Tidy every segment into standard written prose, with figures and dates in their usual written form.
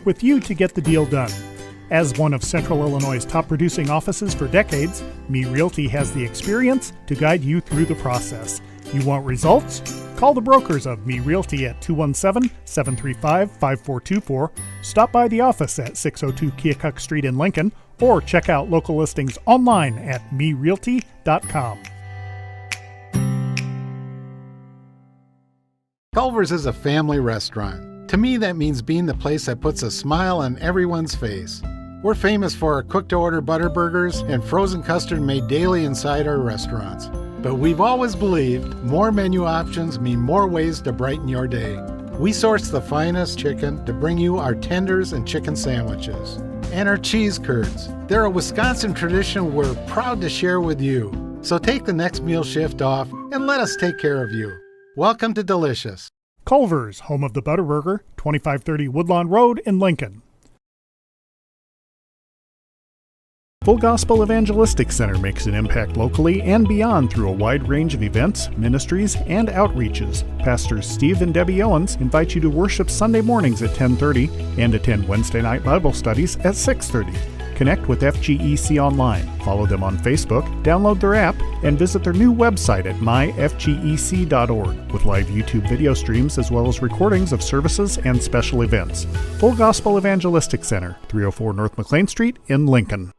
work with you to get the deal done. As one of Central Illinois' top producing offices for decades, Me Realty has the experience to guide you through the process. You want results? Call the brokers of Me Realty at 217-735-5424, stop by the office at 602 Keokuk Street in Lincoln, or check out local listings online at merealty.com. Culver's is a family restaurant. To me, that means being the place that puts a smile on everyone's face. We're famous for our cooked-to-order butter burgers and frozen custard made daily inside our restaurants. But we've always believed more menu options mean more ways to brighten your day. We source the finest chicken to bring you our tenders and chicken sandwiches. And our cheese curds. They're a Wisconsin tradition we're proud to share with you. So take the next meal shift off and let us take care of you. Welcome to Delicious. Culver's, home of the Butterburger, 2530 Woodlawn Road in Lincoln. Full Gospel Evangelistic Center makes an impact locally and beyond through a wide range of events, ministries, and outreaches. Pastors Steve and Debbie Owens invite you to worship Sunday mornings at 10:30 and attend Wednesday night Bible studies at 6:30. Connect with FGEC online, follow them on Facebook, download their app, and visit their new website at myfgec.org with live YouTube video streams as well as recordings of services and special events. Full Gospel Evangelistic Center, 304 North McLean Street in Lincoln.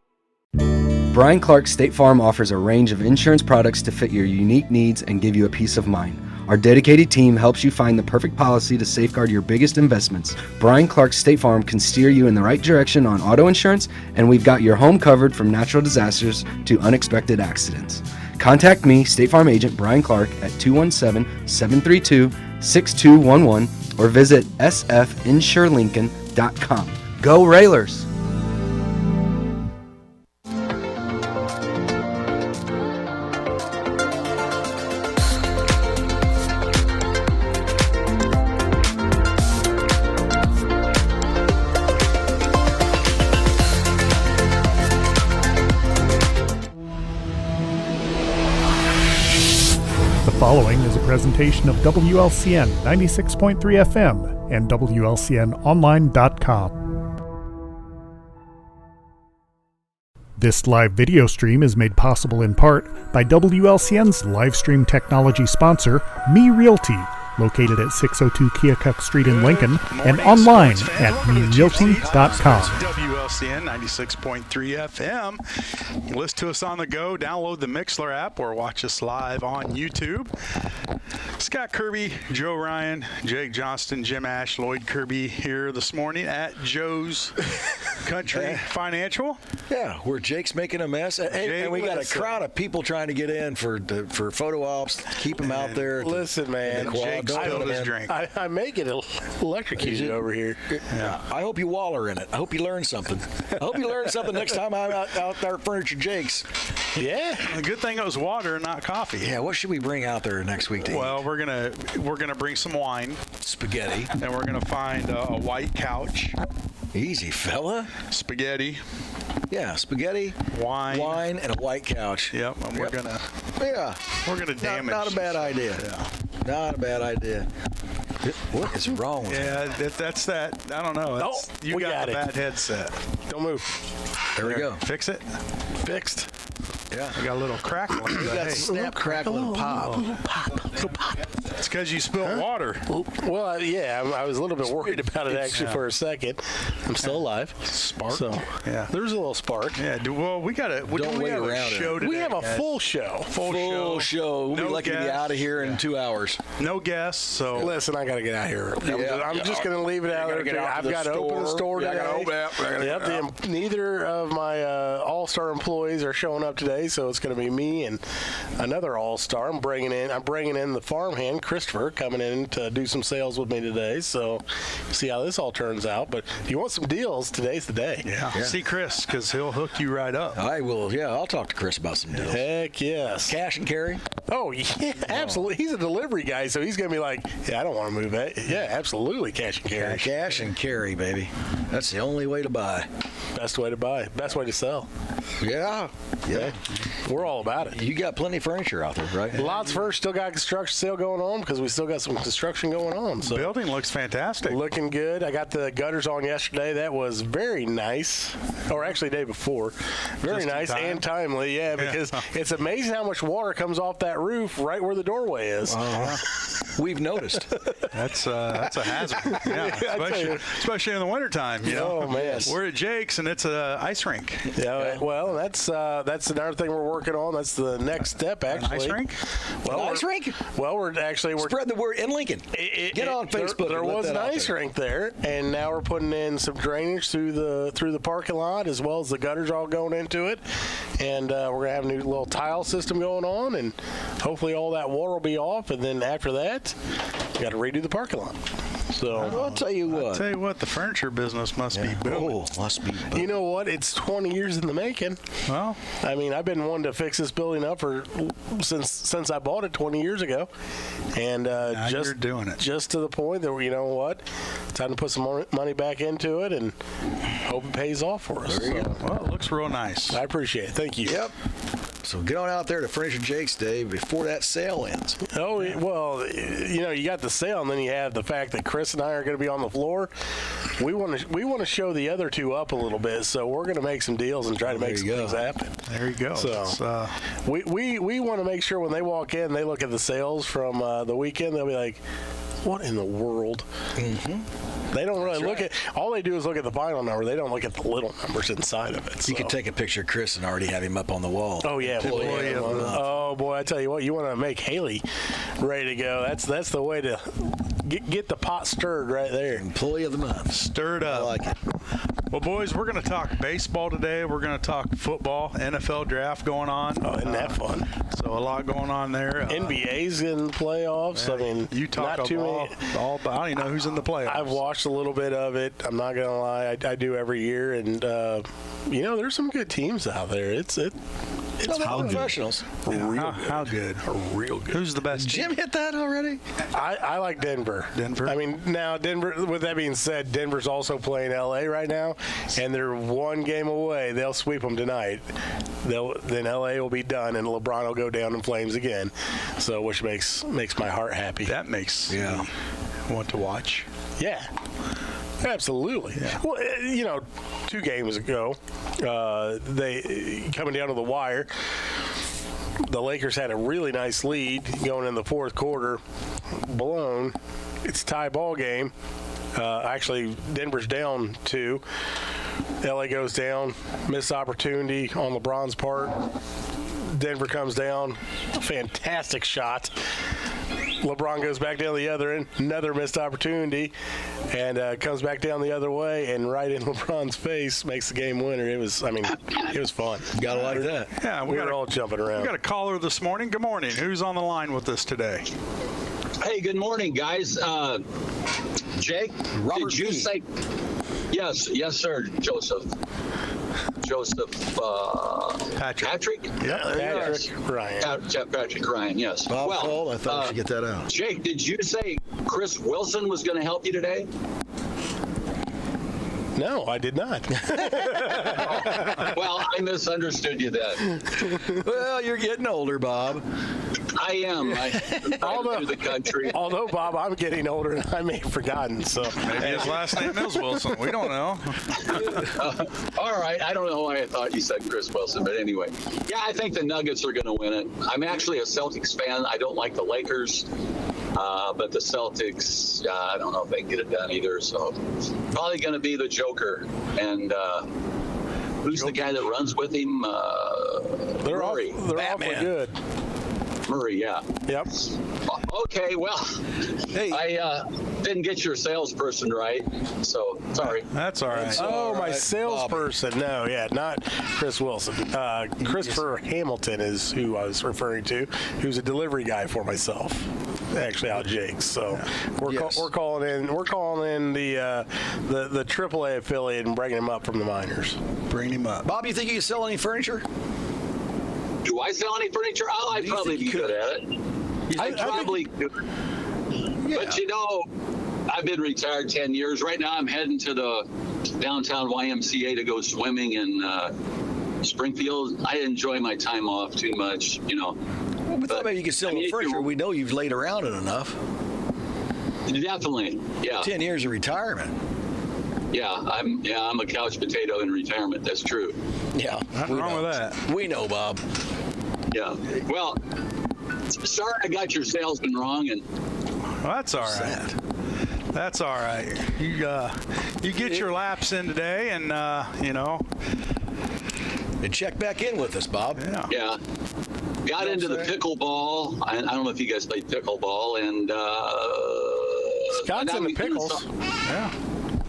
Brian Clark State Farm offers a range of insurance products to fit your unique needs and give you a peace of mind. Our dedicated team helps you find the perfect policy to safeguard your biggest investments. Brian Clark State Farm can steer you in the right direction on auto insurance, and we've got your home covered from natural disasters to unexpected accidents. Contact me, State Farm Agent Brian Clark, at 217-732-6211 or visit sfinsurelincoln.com. Go Railers! The following is a presentation of WLCN 96.3 FM and WLCNonline.com. This live video stream is made possible in part by WLCN's live stream technology sponsor, Me Realty, located at 602 Keokuk Street in Lincoln, and online at merealty.com. WLCN 96.3 FM. Listen to us on the go, download the Mixler app, or watch us live on YouTube. Scott Kirby, Joe Ryan, Jake Johnston, Jim Ash, Lloyd Kirby here this morning at Joe's Country Financial. Yeah, where Jake's making a mess. And we got a crowd of people trying to get in for photo ops, keep them out there. Listen, man. Jake spilled his drink. I make it electrocuted over here. Yeah. I hope you waller in it. I hope you learn something. I hope you learn something next time I'm out there at Furniture Jake's. Yeah. The good thing it was water and not coffee. Yeah, what should we bring out there next week to eat? Well, we're gonna bring some wine. Spaghetti. And we're gonna find a white couch. Easy, fella. Spaghetti. Yeah, spaghetti, wine, and a white couch. Yep, and we're gonna damage. Not a bad idea. Yeah. Not a bad idea. What is wrong with you? Yeah, that's that. I don't know. You got a bad headset. Don't move. There we go. Fix it. Fixed. Yeah. We got a little crackle. You got snap, crackle, and pop. Little pop. It's because you spilled water. Well, yeah, I was a little bit worried about it actually for a second. I'm still alive. Spark. So, yeah. There's a little spark. Yeah, we got a show today. We have a full show. Full show. We'll be lucky to be out of here in 2 hours. No guests, so. Listen, I got to get out of here. I'm just going to leave it out there. I've got to open the store today. Neither of my all-star employees are showing up today, so it's going to be me and another all-star. I'm bringing in the farmhand, Christopher, coming in to do some sales with me today, so see how this all turns out. But if you want some deals, today's the day. Yeah. See Chris, because he'll hook you right up. I will. Yeah, I'll talk to Chris about some deals. Heck yes. Cash and carry? Oh, yeah, absolutely. He's a delivery guy, so he's going to be like, yeah, I don't want to move that. Yeah, absolutely, cash and carry. Cash and carry, baby. That's the only way to buy. Best way to buy, best way to sell. Yeah. We're all about it. You got plenty of furniture out there, right? Lots First still got construction sale going on because we still got some construction going on. So Building looks fantastic. looking good. I got the gutters on yesterday. That was very nice. Or actually, day before. Very Just in nice time? and timely, yeah, because it's amazing how much water comes off that roof right where the doorway is. We've noticed. That's a hazard. Yeah, tell you. especially in the wintertime. You know? Oh, man. We're at Jake's, and it's an ice rink. Yeah, well, that's another thing we're working on. That's the next step, actually. Ice rink? Well, An ice rink? Well, we're Spread the word in Lincoln. Get on Facebook. There and let was that an out ice there. rink there, and now we're putting in some drainage through the parking lot, as well as the gutters all going into it. And we're gonna have a new little tile system going on, and hopefully all that water will be off. And then after that, we got to redo the parking lot. So I'll tell you what. Tell you what, the furniture business must be booming. Must be. you know what? It's 20 years in the making. Well, I mean, I've been wanting to fix this building up since I bought it 20 years ago, and now just you're doing it. just to the point that you know what, time to put some money back into it and hope it pays off for us. Well, it looks real nice. I appreciate it. Thank you. Yep. So get on out there to Furniture Jake's Day before that sale ends. Oh, well, you know, you got the sale, and then you have the fact that Chris and I are going to be on the floor. We want to show the other two up a little bit, so we're going to make some deals and try to make some things happen. There you go. So we want to make sure when they walk in, they look at the sales from the weekend. They'll be like, "What in the world?" Mm-hmm. They don't really look at. All they do is look at the final number. They don't look at the little numbers inside of it. You could take a picture of Chris and already have him up on the wall. Oh yeah, oh boy! I tell you what, you want to make Haley ready to go. That's the way to get the pot stirred right there. Employee of the month. Stirred I up. like it. Well, boys, we're going to talk baseball today. We're going to talk football, NFL draft going on. Oh, isn't that fun? So a lot going on there. NBA's in the playoffs. I mean, you talk not too all, many. I don't even know who's in the playoffs. I've watched a little bit of it. I'm not gonna lie, I do every year, and you know, there's some good teams out there. It's Professionals. How good? real good. Who's the best? Jim hit that already? I like Denver. Denver? I mean, now Denver. With that being said, Denver's also playing LA right now, and they're one game away. They'll sweep them tonight. Then LA will be done, and LeBron will go down in flames again. So, which makes my heart happy. That makes me want to watch. Yeah. Absolutely. Yeah. Well, you know, 2 games ago, they coming down to the wire. The Lakers had a really nice lead going in the fourth quarter. Blown. It's a tie ball game. Actually, Denver's down 2. LA goes down. Missed opportunity on LeBron's part. Denver comes down. Fantastic shot. LeBron goes back down the other end, another missed opportunity, and comes back down the other way, and right in LeBron's face makes the game winner. It was fun. Gotta like that. Yeah, we were all jumping around. We got a caller this morning. Good morning. Who's on the line with us today? Hey, good morning, guys. Jake, Robert did you B. say? Yes, sir, Joseph Patrick? Yeah, Patrick Ryan. Patrick Ryan, yes. Bob Cole, I thought I should get that out. Jake, did you say Chris Wilson was going to help you today? No, I did not. Well, I misunderstood you then. Well, you're getting older, Bob. I am. I'm through the country. Although, Bob, I'm getting older and I may have forgotten. So Maybe his last name is Wilson. We don't know. All right. I don't know why I thought you said Chris Wilson, but anyway. Yeah, I think the Nuggets are going to win it. I'm actually a Celtics fan. I don't like the Lakers, but the Celtics, I don't know if they can get it done either. So probably going to be the Joker. And who's the guy that runs with him? they're Murray. they're awfully good. Murray, yeah. Yep. Okay, well, Hey. I didn't get your salesperson right, so sorry. That's all right. Oh, my right, salesperson. No, yeah, not Chris Wilson. Christopher Hamilton is who I was referring to, who's a delivery guy for myself. Actually, out Jake's. So we're calling in the AAA affiliate and bringing him up from the minors. Bring him up. Bob, you think you can sell any furniture? Do I sell any furniture? Oh, I'd probably be good at it. I probably could. Yeah. But you know, I've been retired 10 years. Right now I'm heading to the downtown YMCA to go swimming in Springfield. I enjoy my time off too much, you know. Well, we thought maybe you could still refresher. We know you've laid around it enough. Definitely, yeah. 10 years of retirement. Yeah, I'm a couch potato in retirement. That's true. Yeah, Nothing wrong with that. We know, Bob. Yeah. Well, sorry I got your salesman wrong, and Well, that's all right. That's all right. You get your laps in today, and you know. And check back in with us, Bob. Yeah. Got into the pickleball. I don't know if you guys played pickleball, and Scott's in the pickles. Yeah.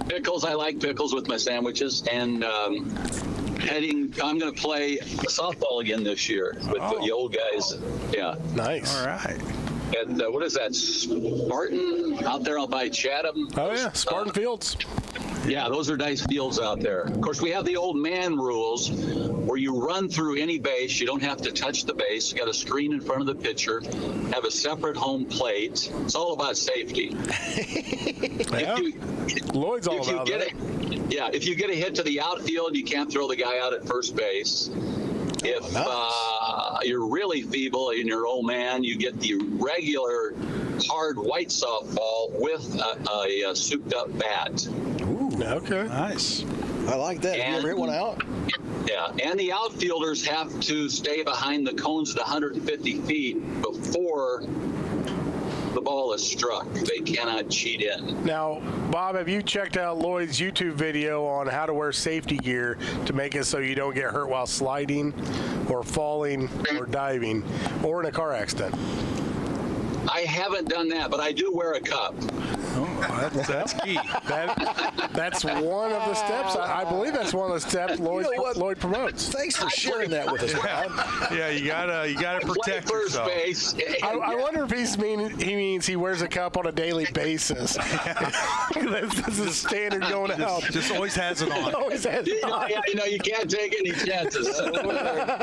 Pickles. I like pickles with my sandwiches, and I'm going to play softball again this year with the old guys. Yeah. Nice. All right. And what is that? Spartan out there by Chatham? Oh yeah, Spartan Fields. Yeah, those are nice fields out there. Of course, we have the old man rules where you run through any base. You don't have to touch the base. You got a screen in front of the pitcher, have a separate home plate. It's all about safety. Yeah. Lloyd's all about that. If you get a hit to the outfield, you can't throw the guy out at first base. If you're really feeble and you're an old man, you get the regular hard white softball with a souped-up bat. Ooh, okay. Nice. I like that. Have you ever hit one out? Yeah, and the outfielders have to stay behind the cones at 150 feet before the ball is struck. They cannot cheat in. Now, Bob, have you checked out Lloyd's YouTube video on how to wear safety gear to make it so you don't get hurt while sliding or falling or diving or in a car accident? I haven't done that, but I do wear a cup. Oh, that's key. That's one of the steps. I believe that's one of the steps Lloyd promotes. Thanks for sharing that with us, Bob. Yeah, you gotta protect Play yourself. first base. I wonder if he means he wears a cup on a daily basis. That's a standard going out. Just always has it on. Always has it on. You can't take any chances.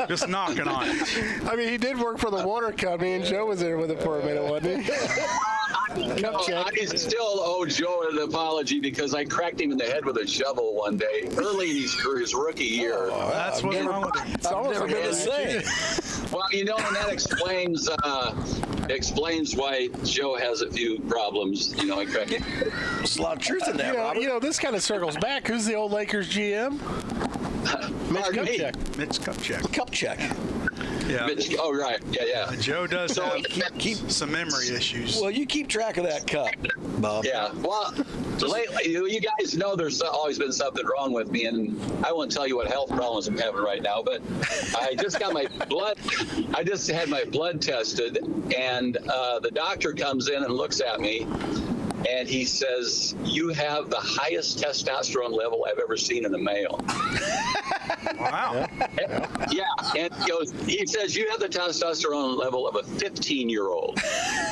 Just knocking on it. I mean, he did work for the water company, and Joe was there with him for a minute, wasn't he? I still owe Joe an apology because I cracked him in the head with a shovel one day early in his rookie year. That's what's wrong with it. It's almost Never like gonna say. Well, and that explains why Joe has a few problems. I cracked him. There's a lot of truth in that, Robert. This kind of circles back. Who's the old Lakers GM? Mitch Pardon me? Kupchak. Mitch Kupchak. Cup check. Yeah. Oh, right. Yeah. Joe does So, have some memory issues. Well, you keep track of that cup, Bob. Yeah. Well, lately, you guys know there's always been something wrong with me, and I won't tell you what health problems I'm having right now, but I just got my blood. I just had my blood tested, and the doctor comes in and looks at me, and he says, "You have the highest testosterone level I've ever seen in a male." Wow. Yeah, and he says, "You have the testosterone level of a 15-year-old."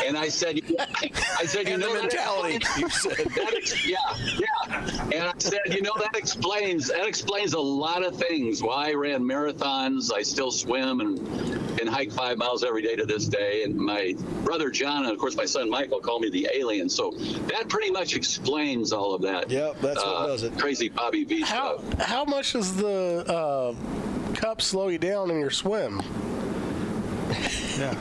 And I said, And the mentality, you said. Yeah. And I said, that explains a lot of things. Why I ran marathons. I still swim and hike 5 miles every day to this day. And my brother John, and of course my son Michael, call me the alien. So that pretty much explains all of that. Yep, that's what does it. Crazy Bobby V stuff. How much does the cup slow you down in your swim? Yeah.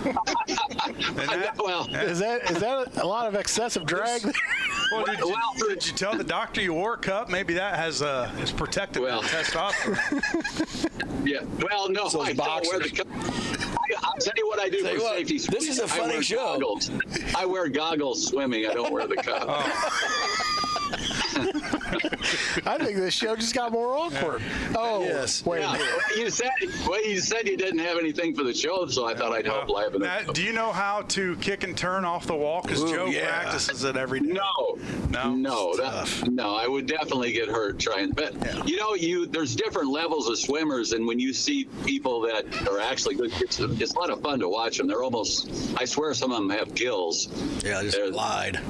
Is that a lot of excessive drag? Well, did you tell the doctor you wore a cup? Maybe that is protected by testosterone. Yeah. Well, no, I don't wear the cup. I'll tell you what I do for safety. This is a funny show. Goggles. I wear goggles swimming. I don't wear the cup. I think this show just got more awkward. Oh, yes. Wait a minute. You said you didn't have anything for the show, so I thought I'd help liven it. Matt, do you know how to kick and turn off the wall? Because Joe practices it every day. No, I would definitely get hurt trying. But there's different levels of swimmers, and when you see people that are actually good, it's a lot of fun to watch them. They're almost, I swear, some of them have gills. Yeah, just lied.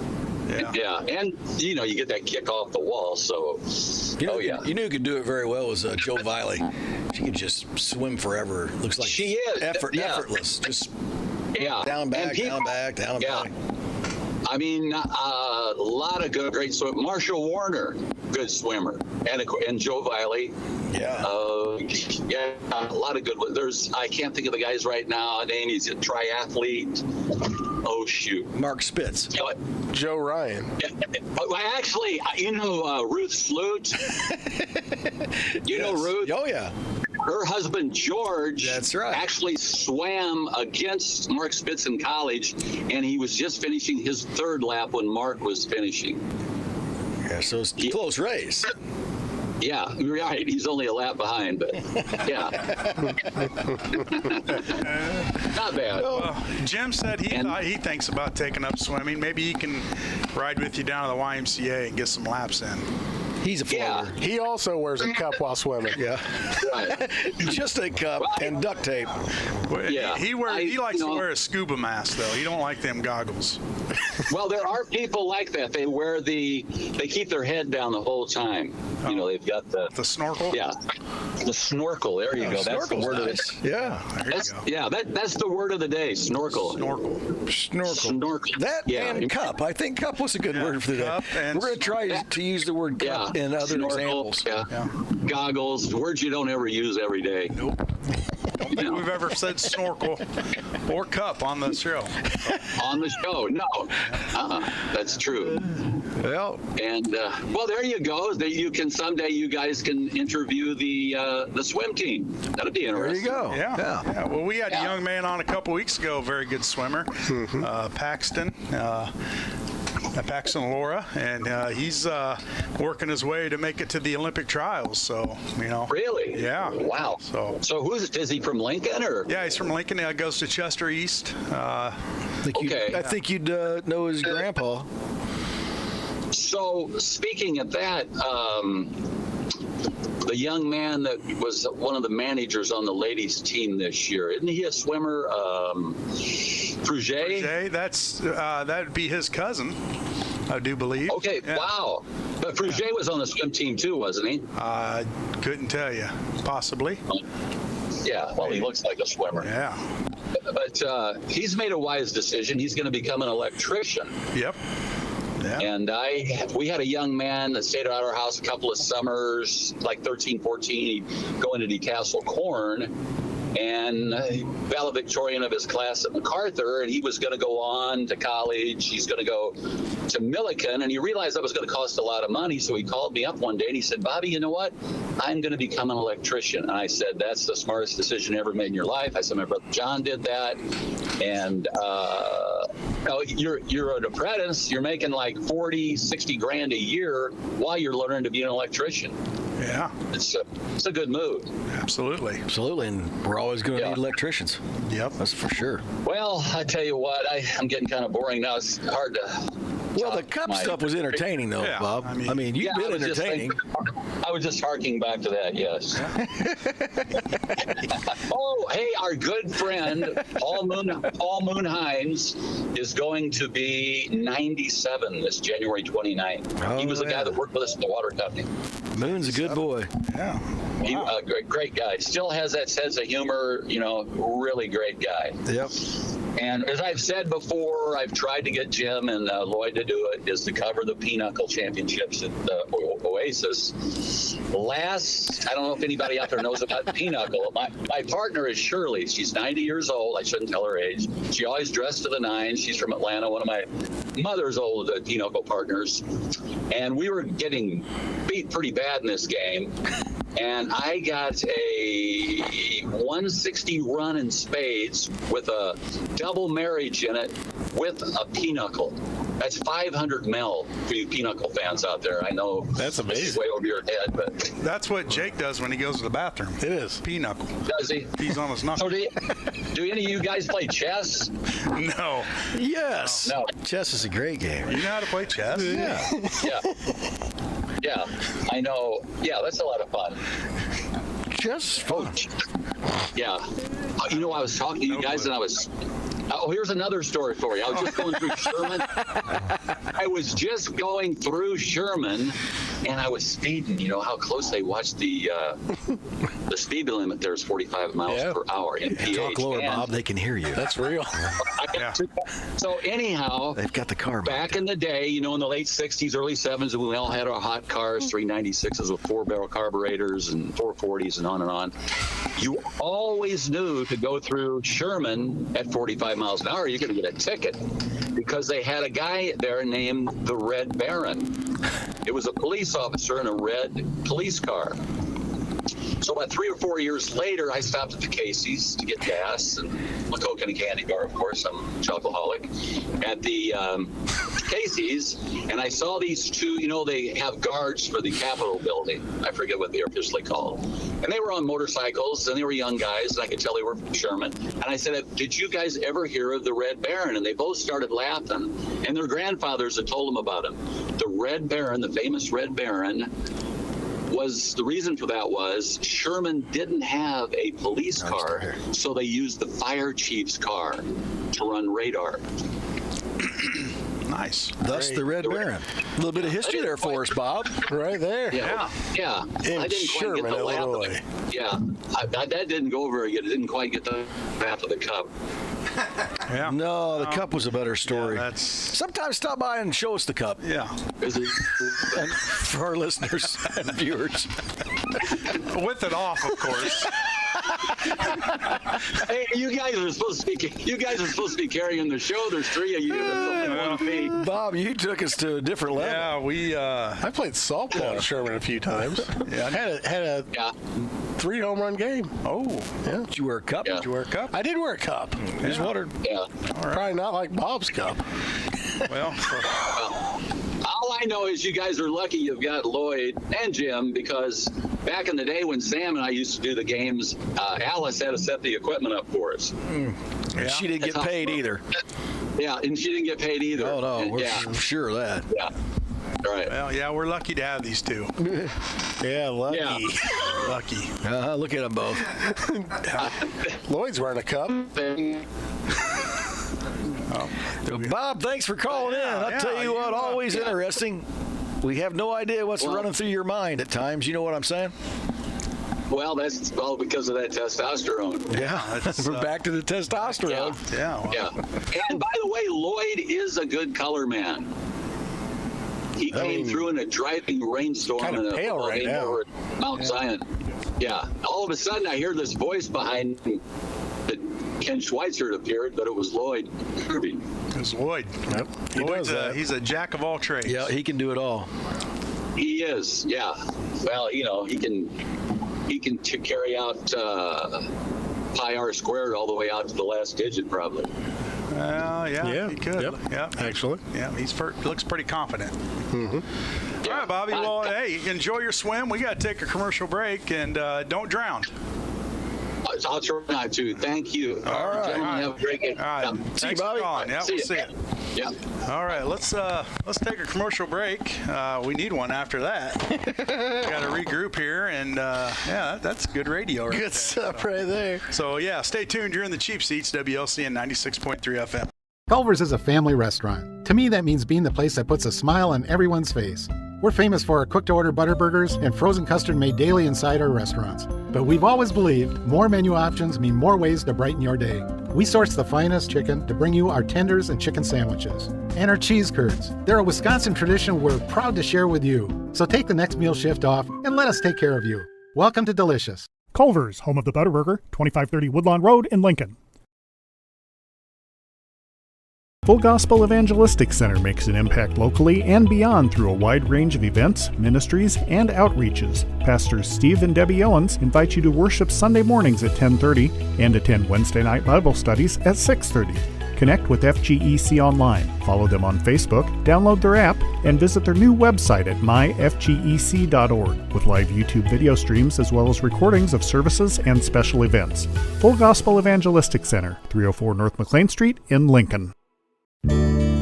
Yeah, and you get that kick off the wall. So, You knew who could do it very well was Joe Viley. She could just swim forever. Looks like she is effortless. Just down, back, down, back, down, back. I mean, a lot of great swim. Marshall Warner, good swimmer, and Joe Viley. Yeah. Yeah, a lot of good ones. I can't think of the guys right now. He's a triathlete. Oh, shoot. Mark Spitz. Joe Ryan. Actually, Ruth Sloot. Know Ruth? Oh, yeah. Her husband, George, that's right, actually swam against Mark Spitz in college, and he was just finishing his third lap when Mark was finishing. Yeah, so it's a close race. Yeah, right. He's only a lap behind, but yeah. Not bad. Well, Jim said he thinks about taking up swimming. Maybe he can ride with you down to the YMCA and get some laps in. He's a floater. Yeah. He also wears a cup while swimming. Yeah. Right. Just a cup and duct tape. Yeah. He likes to wear a scuba mask, though. He don't like them goggles. Well, there are people like that. They keep their head down the whole time. They've got the snorkel. Yeah. The snorkel. There you go. That's the word of it. Yeah. That's the word of the day. Snorkel. Snorkel. That and cup. I think cup was a good word for the day. We're going to try to use the word cup in other examples. Yeah. Goggles. Words you don't ever use every day. Nope. Don't think we've ever said snorkel or cup on the show. On the show, no. That's true. Well, and there you go. Someday you guys can interview the swim team. That'd be interesting. There you go. Yeah. Well, we had a young man on a couple weeks ago, very good swimmer, Paxton. Paxton Laura, and he's working his way to make it to the Olympic trials. So, Really? Yeah. Wow. So is he from Lincoln or? Yeah, he's from Lincoln. He goes to Chester East. I think you'd know his grandpa. So, speaking of that, the young man that was one of the managers on the ladies' team this year, isn't he a swimmer? Fruget? That'd be his cousin, I do believe. Okay, yeah. Wow. But Fruget was on the swim team too, wasn't he? Couldn't tell you. Possibly. Yeah, well, he looks like a swimmer. Yeah. But he's made a wise decision. He's going to become an electrician. Yep. Yeah. And we had a young man that stayed at our house a couple of summers, like 13, 14. He'd go into DeCastle Corn, and valedictorian of his class at MacArthur, and he was going to go on to college. He's going to go to Millikan, and he realized that was going to cost a lot of money, so he called me up one day, and he said, Bobby, you know what? I'm going to become an electrician. And I said, that's the smartest decision you ever made in your life. I said, my brother John did that, and you're an apprentice. You're making like 40, 60 grand a year while you're learning to be an electrician. Yeah. It's a good move. Absolutely. And we're always going to need electricians. Yep. That's for sure. Well, I tell you what, I'm getting kind of boring now. It's hard to... Well, the cup stuff was entertaining, though, Bob. I mean, you've been entertaining. I was just harking back to that, yes. Oh, hey, our good friend, Paul Moonheims, is going to be 97 this January 29th. He was the guy that worked with us at the water company. Moon's a good boy. Yeah. Wow. Great guy. Still has that sense of humor, really great guy. Yep. And as I've said before, I've tried to get Jim and Lloyd to do it, is to cover the Pinochle Championships at Oasis. I don't know if anybody out there knows about Pinochle. My partner is Shirley. She's 90 years old. I shouldn't tell her age. She always dressed to the nines. She's from Atlanta, one of my mother's old Pinochle partners. And we were getting beat pretty bad in this game. And I got a 160 run in spades with a double marriage in it with a Pinochle. That's 500 mil for you Pinochle fans out there. I know that's amazing. It's way over your head, but that's what Jake does when he goes to the bathroom. It is Pinochle. Does he? He's on his knuckles. So do any of you guys play chess? No. Yes. No. Chess is a great game. You know how to play chess? Yeah, I know. Yeah, that's a lot of fun. Just fun. Yeah. I was talking to you guys, and I was... Oh, here's another story for you. I was just going through Sherman. And I was speeding. You know how close they watch the The speed limit there is 45 miles per hour. Talk lower, Bob. They can hear you. That's real. So anyhow, they've got the car back in the day, in the late 60s, early 70s, when we all had our hot cars, 396s with 4-barrel carburetors and 440s and on, you always knew to go through Sherman at 45 miles an hour, you're going to get a ticket, because they had a guy there named the Red Baron. It was a police officer in a red police car. So about 3 or 4 years later, I stopped at the Casey's to get gas and a Coke and a candy bar. Of course, I'm a chocoholic. At the Casey's, and I saw these two, they have guards for the Capitol building. I forget what they're officially called. And they were on motorcycles, and they were young guys, and I could tell they were from Sherman. And I said, did you guys ever hear of the Red Baron? And they both started laughing, and their grandfathers had told them about him. The Red Baron, the famous Red Baron, the reason for that was Sherman didn't have a police car, so they used the fire chief's car to run radar. Nice. Thus the Red Baron. A little bit of history there for us, Bob. Right there. Yeah. In I didn't Sherman, quite get the lap of Illinois. that didn't go very good. It didn't quite get the lap of the cup. Yeah. No, the cup was a better story. Yeah, that's... Sometimes stop by and show us the cup. Yeah. Is it? And for our listeners and viewers. With it off, of course. Hey, you guys are supposed to be carrying the show. There's 3 of you. There's only one of me. Bob, you took us to a different level. Yeah, we. I played softball at Sherman a few times. Yeah. Had a 3 home run game. Oh. Yeah. Did you wear a cup? Yeah. Did you wear a cup? I did wear a cup. I just wondered. Yeah. Probably not like Bob's cup. Well, All I know is you guys are lucky you've got Lloyd and Jim, because back in the day when Sam and I used to do the games, Alice had to set the equipment up for us. Yeah. She didn't get paid either. Yeah, and she didn't get paid either. Oh, no. And, We're sure of that. Yeah. All right. well, yeah, we're lucky to have these two. Yeah, lucky. Yeah. Lucky. Look at them both. Lloyd's wearing a cup. Bob, thanks for calling in. I'll tell you what, always interesting. We have no idea what's running through your mind at times. You know what I'm saying? Well, that's all because of that testosterone. Yeah, we're back to the testosterone. Yeah. Well, Yeah. And by the way, Lloyd is a good color man. He came through in a driving rainstorm Kinda in a pale right now. over at Mount Zion. Yeah. All of a sudden, I hear this voice behind me that Ken Schweitzer appeared, but it was Lloyd Kirby. it's Lloyd. Yep. He's a jack of all trades. Yeah, he can do it all. He is, yeah. Well, he can carry out pi r squared all the way out to the last digit, probably. Yeah, he could. Yep. Yeah, Actually. Yeah, he looks pretty confident. Mm-hmm. All right, Bobby. Well, hey, enjoy your swim. We got to take a commercial break, and don't drown. I'll try not to. Thank you. All right. Gentlemen, have a great day. All right. Yeah. Thanks for calling. Yeah, we'll see you. Yeah. All right, let's take a commercial break. We need one after that. Got to regroup here, and that's good radio. Right Good there. stuff right there. So yeah, stay tuned. You're in the Cheap Seats, WLCN 96.3 FM. Culver's is a family restaurant. To me, that means being the place that puts a smile on everyone's face. We're famous for our cooked-to-order butter burgers and frozen custard made daily inside our restaurants. But we've always believed more menu options mean more ways to brighten your day. We source the finest chicken to bring you our tenders and chicken sandwiches. And our cheese curds. They're a Wisconsin tradition we're proud to share with you. So take the next meal shift off and let us take care of you. Welcome to Delicious. Culver's, home of the Butterburger, 2530 Woodlawn Road in Lincoln. Full Gospel Evangelistic Center makes an impact locally and beyond through a wide range of events, ministries, and outreaches. Pastors Steve and Debbie Owens invite you to worship Sunday mornings at 10:30 and attend Wednesday night Bible studies at 6:30. Connect with FGEC online, follow them on Facebook, download their app, and visit their new website at myfgec.org with live YouTube video streams as well as recordings of services and special events. Full Gospel Evangelistic Center, 304 North McLean Street in Lincoln.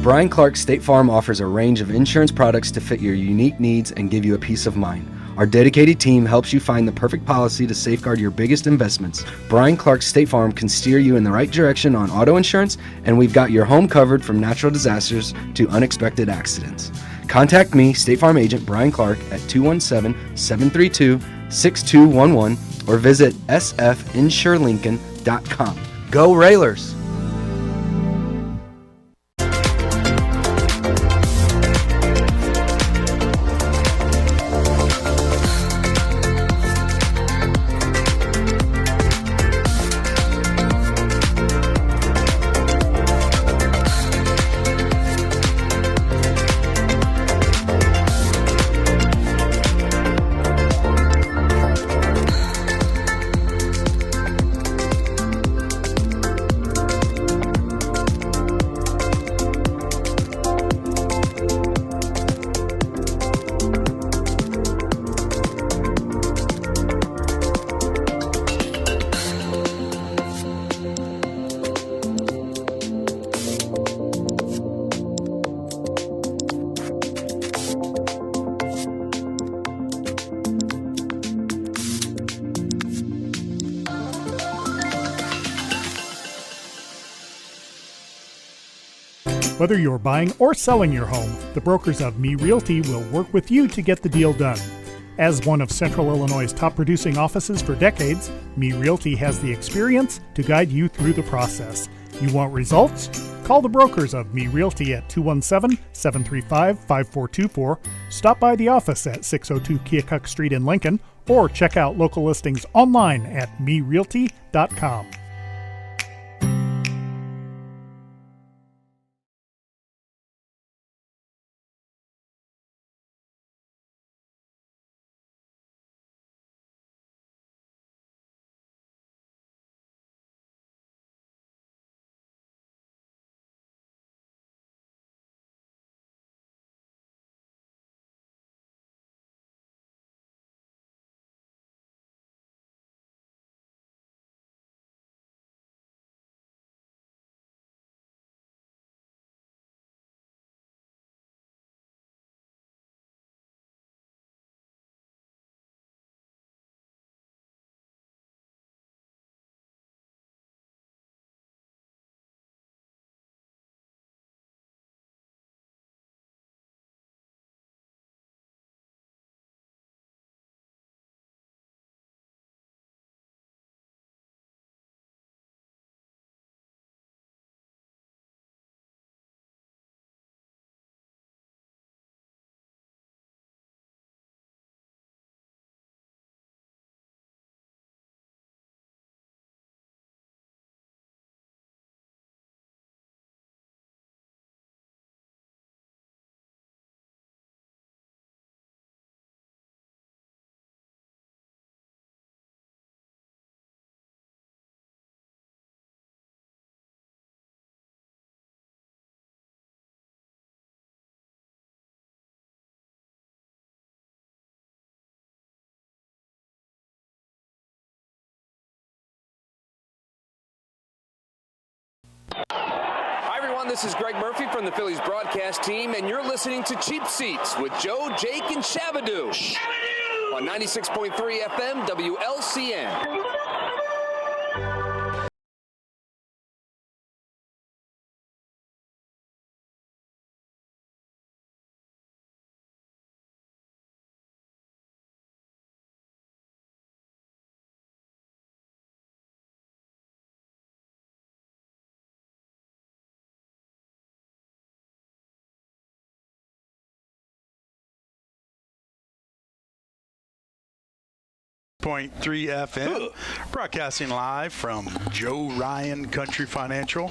Brian Clark State Farm offers a range of insurance products to fit your unique needs and give you a peace of mind. Our dedicated team helps you find the perfect policy to safeguard your biggest investments. Brian Clark State Farm can steer you in the right direction on auto insurance, and we've got your home covered from natural disasters to unexpected accidents. Contact me, State Farm Agent Brian Clark, at 217-732 888-888-6211 or visit sfinsurelincoln.com. Go Railers! Whether you're buying or selling your home, the brokers of Me Realty will work with you to get the deal done. As one of Central Illinois' top producing offices for decades, Me Realty has the experience to guide you through the process. You want results? Call the brokers of Me Realty at 217-735-5424, stop by the office at 602 Keokuk Street in Lincoln, or check out local listings online at merealty.com. Hi, everyone. This is Greg Murphy from the Phillies broadcast team, and you're listening to Cheap Seats with Joe, Jake, and Shabadoo on 96.3 FM WLCN. .3 FM, broadcasting live from Joe Ryan Country Financial.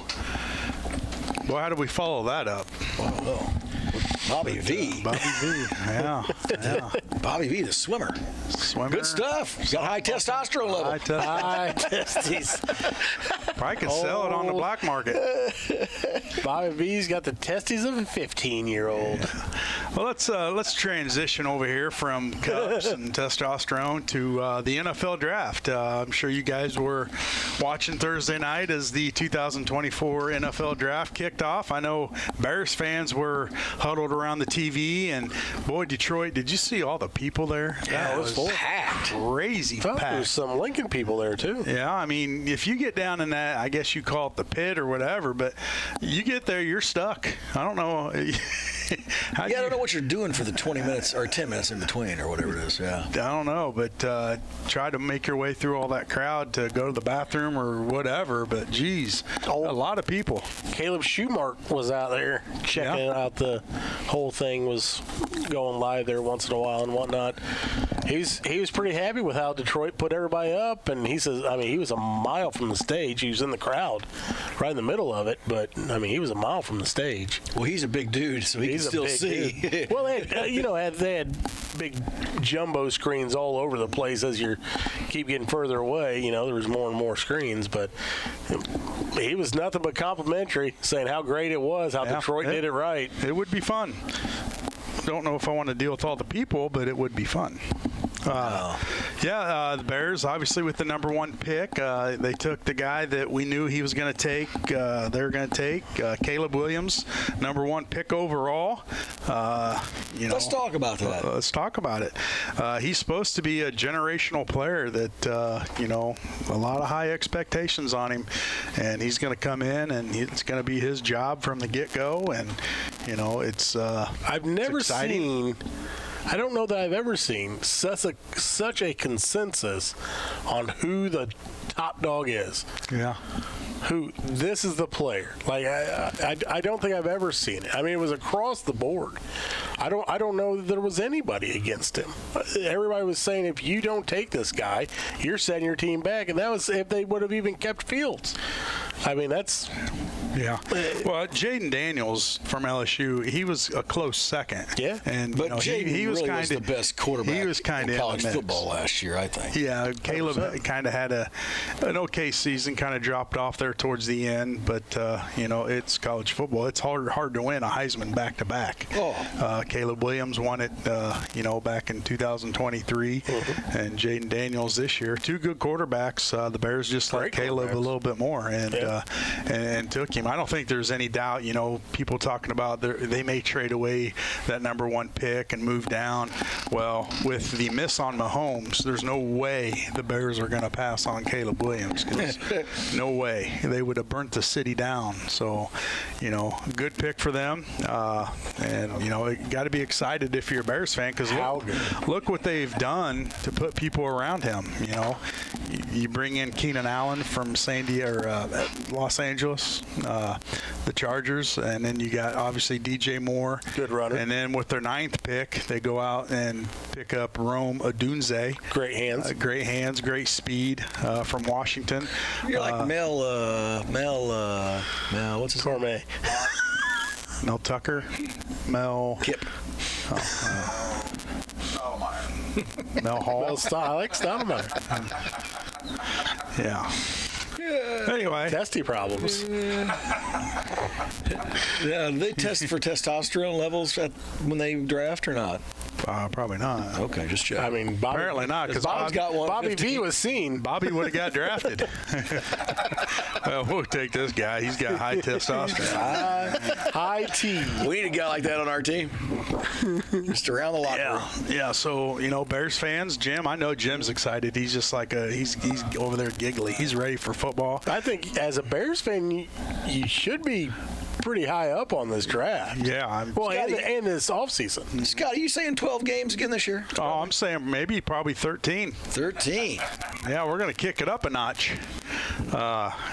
Well, how do we follow that up? Bobby V. Bobby V. Yeah. Bobby V, the swimmer. Good stuff. He's got high testosterone level. High testes. Probably could sell it on the black market. Bobby V's got the testes of a 15-year-old. Well, let's transition over here from cups and testosterone to the NFL draft. I'm sure you guys were watching Thursday night as the 2024 NFL draft kicked off. I know Bears fans were huddled around the TV, and boy, Detroit, did you see all the people there? Yeah, it was full. Packed. Crazy There packed. was some Lincoln people there, too. Yeah, I mean, if you get down in that, I guess you call it the pit or whatever, but you get there, you're stuck. I don't know. I don't know what you're doing for the 20 minutes or 10 minutes in between or whatever it is. Yeah. I don't know, but try to make your way through all that crowd to go to the bathroom or whatever. But geez, a lot of people. Caleb Schumark was out there checking out the whole thing, was going live there once in a while and whatnot. He was pretty happy with how Detroit put everybody up, and he says, I mean, he was a mile from the stage. He was in the crowd, right in the middle of it, but I mean, he was a mile from the stage. Well, he's a big dude, so he can still see. Well, they had big jumbo screens all over the place as you keep getting further away. You know, there was more and more screens, but he was nothing but complimentary, saying how great it was, how Detroit did it right. It would be fun. Don't know if I want to deal with all the people, but it would be fun. The Bears, obviously, with the number 1 pick, they took the guy that we knew he was going to take. They're going to take Caleb Williams, number 1 pick overall. Let's talk about that. Let's talk about it. He's supposed to be a generational player that, a lot of high expectations on him. And he's going to come in, and it's going to be his job from the get-go. And, it's I've never seen... I don't know that I've ever seen such a consensus on who the top dog is. Yeah. Who this is the player. Like I don't think I've ever seen it. I mean, it was across the board. I don't know that there was anybody against him. Everybody was saying, if you don't take this guy, you're setting your team back, and that was if they would have even kept Fields. I mean, that's. Yeah. Well, Jaden Daniels from LSU, he was a close second. Yeah. But Jaden he was really kind was the best quarterback in college football last year, I think. Yeah, Caleb kind of had an okay season, kind of dropped off there towards the end, but it's college football. It's hard to win a Heisman back-to-back. Caleb Williams won it, back in 2023, and Jaden Daniels this year. 2 good quarterbacks. The Bears just like Caleb a little bit more and took him. I don't think there's any doubt, people talking about they may trade away that number 1 pick and move down. Well, with the miss on Mahomes, there's no way the Bears are going to pass on Caleb Williams. No way. They would have burnt the city down. So, good pick for them. And, you got to be excited if you're a Bears fan, because look what they've done to put people around him. You bring in Keenan Allen from Los Angeles, the Chargers, and then you got obviously DJ Moore, good runner, and then with their 9th pick, they go out and pick up Rome Odunze. Great hands, great speed from Washington. You're like Mel, what's his name? Mel Tucker, Kip. Mel Hall. I like Stoudemire. Yeah. Anyway, testy problems. Yeah, do they test for testosterone levels when they draft or not? Probably not. Okay, just check. I mean, apparently not, because Bob's got one. Bobby V was seen. Bobby would have got drafted. Well, we'll take this guy. He's got high testosterone. High T. We need a guy like that on our team. Just around the locker room. Yeah. So Bears fans, Jim. I know Jim's excited. He's just like he's over there giggly. He's ready for football. I think as a Bears fan, you should be pretty high up on this draft. Yeah. And this offseason. Scott, are you saying 12 games again this year? Oh, I'm saying probably 13. 13. Yeah, we're going to kick it up a notch.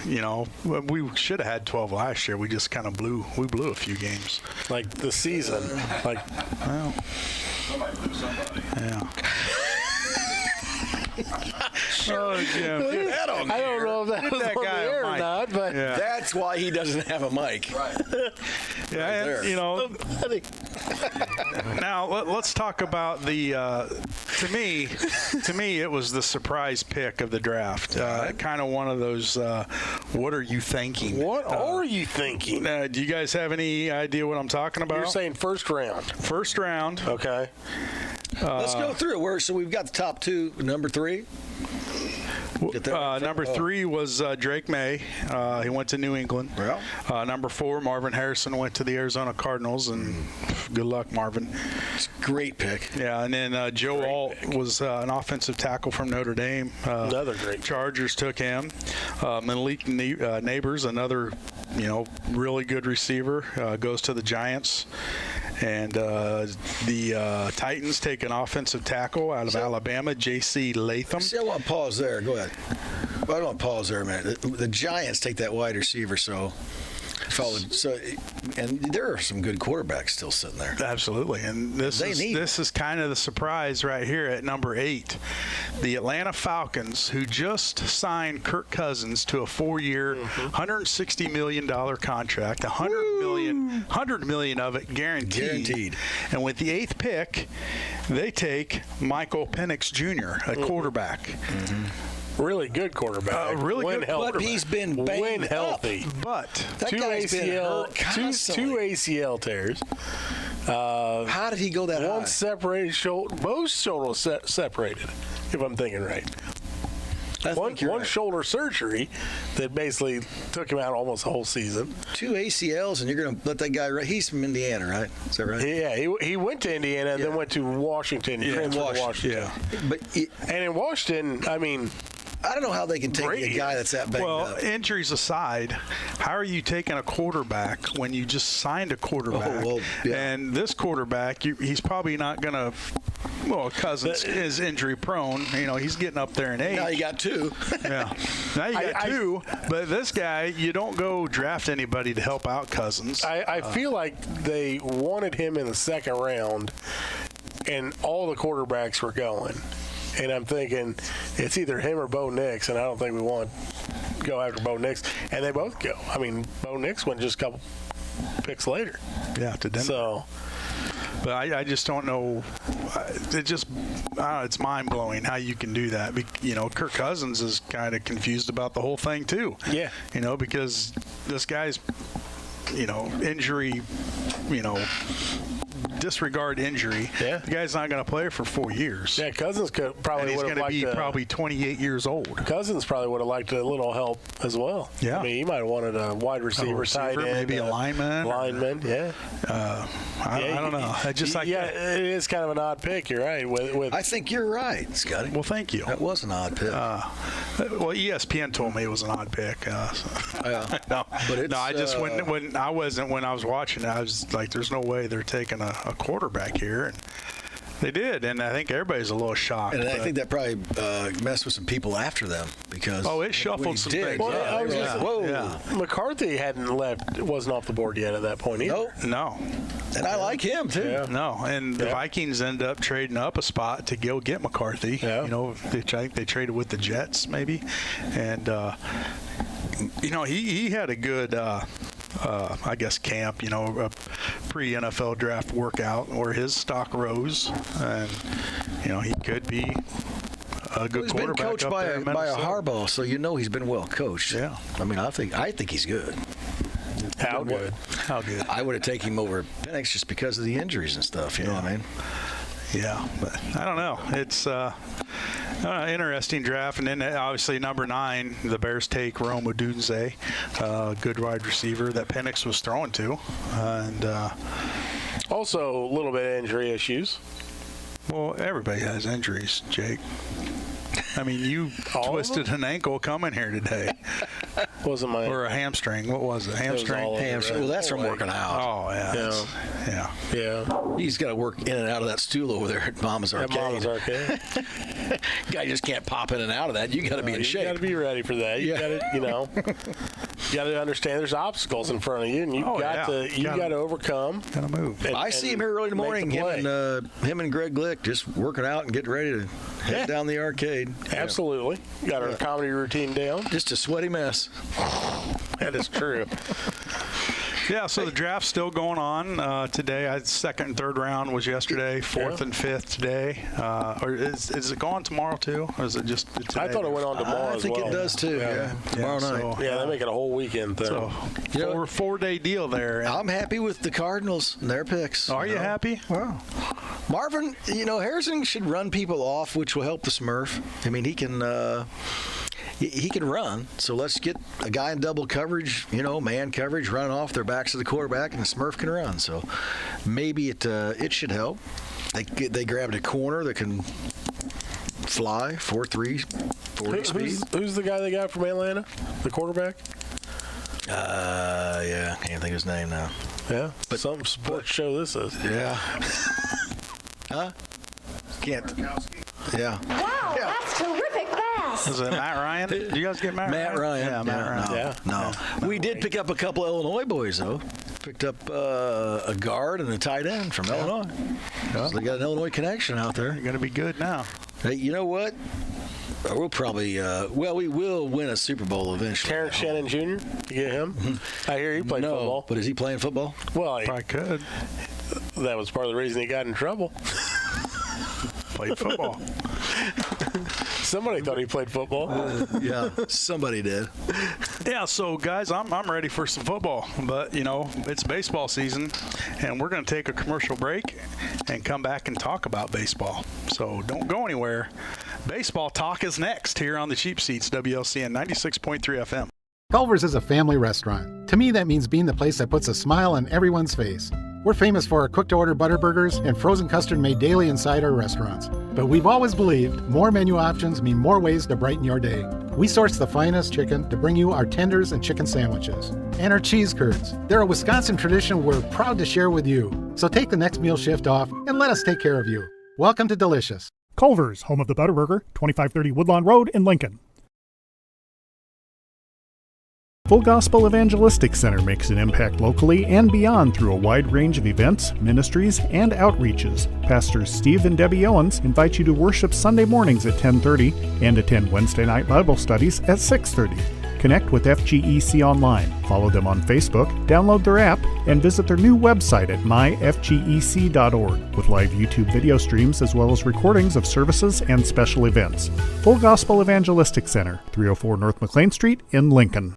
We should have had 12 last year. We just kind of blew a few games. Like the season. Well, yeah. Oh, Jim. I don't know if that was on the air or not, but that's why he doesn't have a mic. Right. Yeah, now let's talk about the. To me, it was the surprise pick of the draft. Kind of one of those. What are you thinking? What are you thinking? Do you guys have any idea what I'm talking about? You're saying first round. First round. Okay. Let's go through it. So we've got the top 2. Number 3. Number 3 was Drake May. He went to New England. Yeah. Number 4, Marvin Harrison went to the Arizona Cardinals, and good luck, Marvin. It's a great pick. Yeah, and then Joe Alt was an offensive tackle from Notre Dame. Another great. Chargers took him. Malik Neighbors, another really good receiver, goes to the Giants. And the Titans take an offensive tackle out of Alabama, J.C. Latham. See, I want to pause there. Go ahead. I want to pause there a minute. The Giants take that wide receiver, and there are some good quarterbacks still sitting there. Absolutely, and this is kind of the surprise right here at number 8. The Atlanta Falcons, who just signed Kirk Cousins to a 4-year, $160 million contract, $100 million of it guaranteed. And with the 8th pick, they take Michael Penix Jr., a quarterback. Really good quarterback. But he's been banged healthy. But that guy's been hurt constantly. Two ACL tears. How did he go that high? One separated shoulder. Both shoulders separated, if I'm thinking right. One shoulder surgery that basically took him out almost the whole season. 2 ACLs, and you're going to let that guy. He's from Indiana, right? Is that right? Yeah, he went to Indiana and then went to Washington. Washington. And in Washington, I mean, I don't know how they can take a guy that's that banged up. Well, injuries aside, how are you taking a quarterback when you just signed a quarterback? And this quarterback, he's probably not going to. Well, Cousins is injury prone. He's getting up there in age. Now you got 2. Yeah. Now you got 2. But this guy, you don't go draft anybody to help out Cousins. I feel like they wanted him in the 2nd round, and all the quarterbacks were going. And I'm thinking it's either him or Bo Nix, and I don't think we want to go after Bo Nix. And they both go. I mean, Bo Nix went just a couple picks later. Yeah, to Denver. So, but I just don't know. It's mind-blowing how you can do that. Kirk Cousins is kind of confused about the whole thing, too. Yeah. Because this guy's, injury, disregard injury. Yeah. The guy's not going to play for 4 years. Yeah, Cousins would have liked he's going to be probably 28 years old. Cousins probably would have liked a little help as well. Yeah. I mean, he might have wanted a wide receiver, tight end, maybe a lineman. Yeah. I don't know. It is kind of an odd pick. You're right. I think you're right, Scotty. Well, thank you. That was an odd pick. ESPN told me it was an odd pick. When I was watching it, I was like, "There's no way they're taking a quarterback here," and they did. And I think everybody's a little shocked. And I think that probably messed with some people after them because it shuffled some things. McCarthy wasn't off the board yet at that point either. No. And I like him too. Yeah. No, and the Vikings ended up trading up a spot to go get McCarthy. Yeah. I think they traded with the Jets maybe, and he had a good. Camp, a pre-NFL draft workout where his stock rose, and he could be a good quarterback. He's been coached by a Harbaugh, so he's been well coached. Yeah, I mean, I think he's good. How good? I would have taken him over Penix just because of the injuries and stuff. You know what I mean? Yeah, but I don't know. It's interesting draft. And then obviously number 9, the Bears take Rome Odunze, good wide receiver that Penix was throwing to. And also a little bit of injury issues. Well, everybody has injuries, Jake. I mean, you twisted an ankle coming here today. Wasn't my or a hamstring? What was it? Hamstring. Well, that's from working out. Oh yeah. He's got to work in and out of that stool over there at Mama's Arcade. Guy just can't pop in and out of that. You got to be in shape. You got to be ready for that. You got to, you got to understand there's obstacles in front of you, and you got to overcome. Got to move. I see him here early in the morning. Him and Greg Glick just working out and getting ready to head down the arcade. Absolutely. Got our comedy routine down. Just a sweaty mess. That is true. Yeah, so the draft's still going on today. Second and third round was yesterday. Fourth and fifth today. Or is it going tomorrow too? Or is it just today? I thought it went on tomorrow I think it does too. Yeah. Tomorrow night. They make it a whole weekend thing. So 4-day deal there. I'm happy with the Cardinals and their picks. Are you happy? Wow. Marvin, Harrison should run people off, which will help the Smurf. I mean, he can run, so let's get a guy in double coverage, man coverage, running off their backs of the quarterback, and the Smurf can run. So maybe it should help. They grabbed a corner that can fly 4.3, 40 speed. Who's the guy they got from Atlanta? The quarterback? I can't think of his name now. Yeah, but some sports show this is. Yeah. Huh? Can't. Yeah. Wow, that's terrific pass. Is it Matt Ryan? Did you guys get Matt Ryan. Yeah, Matt Ryan. No. We did pick up a couple of Illinois boys, though. Picked up a guard and a tight end from Illinois. So they got an Illinois connection out there. You're going to be good now. Hey, you know what? We'll probably, we will win a Super Bowl eventually. Terrence Shannon Jr., you get him? I hear he played football. But is he playing football? Well, Probably could. that was part of the reason he got in trouble. Played football. Somebody thought he played football. Yeah, somebody did. Yeah, so guys, I'm ready for some football, but it's baseball season, and we're going to take a commercial break and come back and talk about baseball. So don't go anywhere. Baseball talk is next here on the Cheap Seats, WLCN 96.3 FM. Culver's is a family restaurant. To me, that means being the place that puts a smile on everyone's face. We're famous for our cooked-to-order butter burgers and frozen custard made daily inside our restaurants. But we've always believed more menu options mean more ways to brighten your day. We source the finest chicken to bring you our tenders and chicken sandwiches. And our cheese curds. They're a Wisconsin tradition we're proud to share with you. So take the next meal shift off and let us take care of you. Welcome to Delicious. Culver's, home of the Butterburger, 2530 Woodlawn Road in Lincoln. Full Gospel Evangelistic Center makes an impact locally and beyond through a wide range of events, ministries, and outreaches. Pastors Steve and Debbie Owens invite you to worship Sunday mornings at 10:30 and attend Wednesday night Bible studies at 6:30. Connect with FGEC online, follow them on Facebook, download their app, and visit their new website at myfgec.org with live YouTube video streams as well as recordings of services and special events. Full Gospel Evangelistic Center, 304 North McLean Street in Lincoln.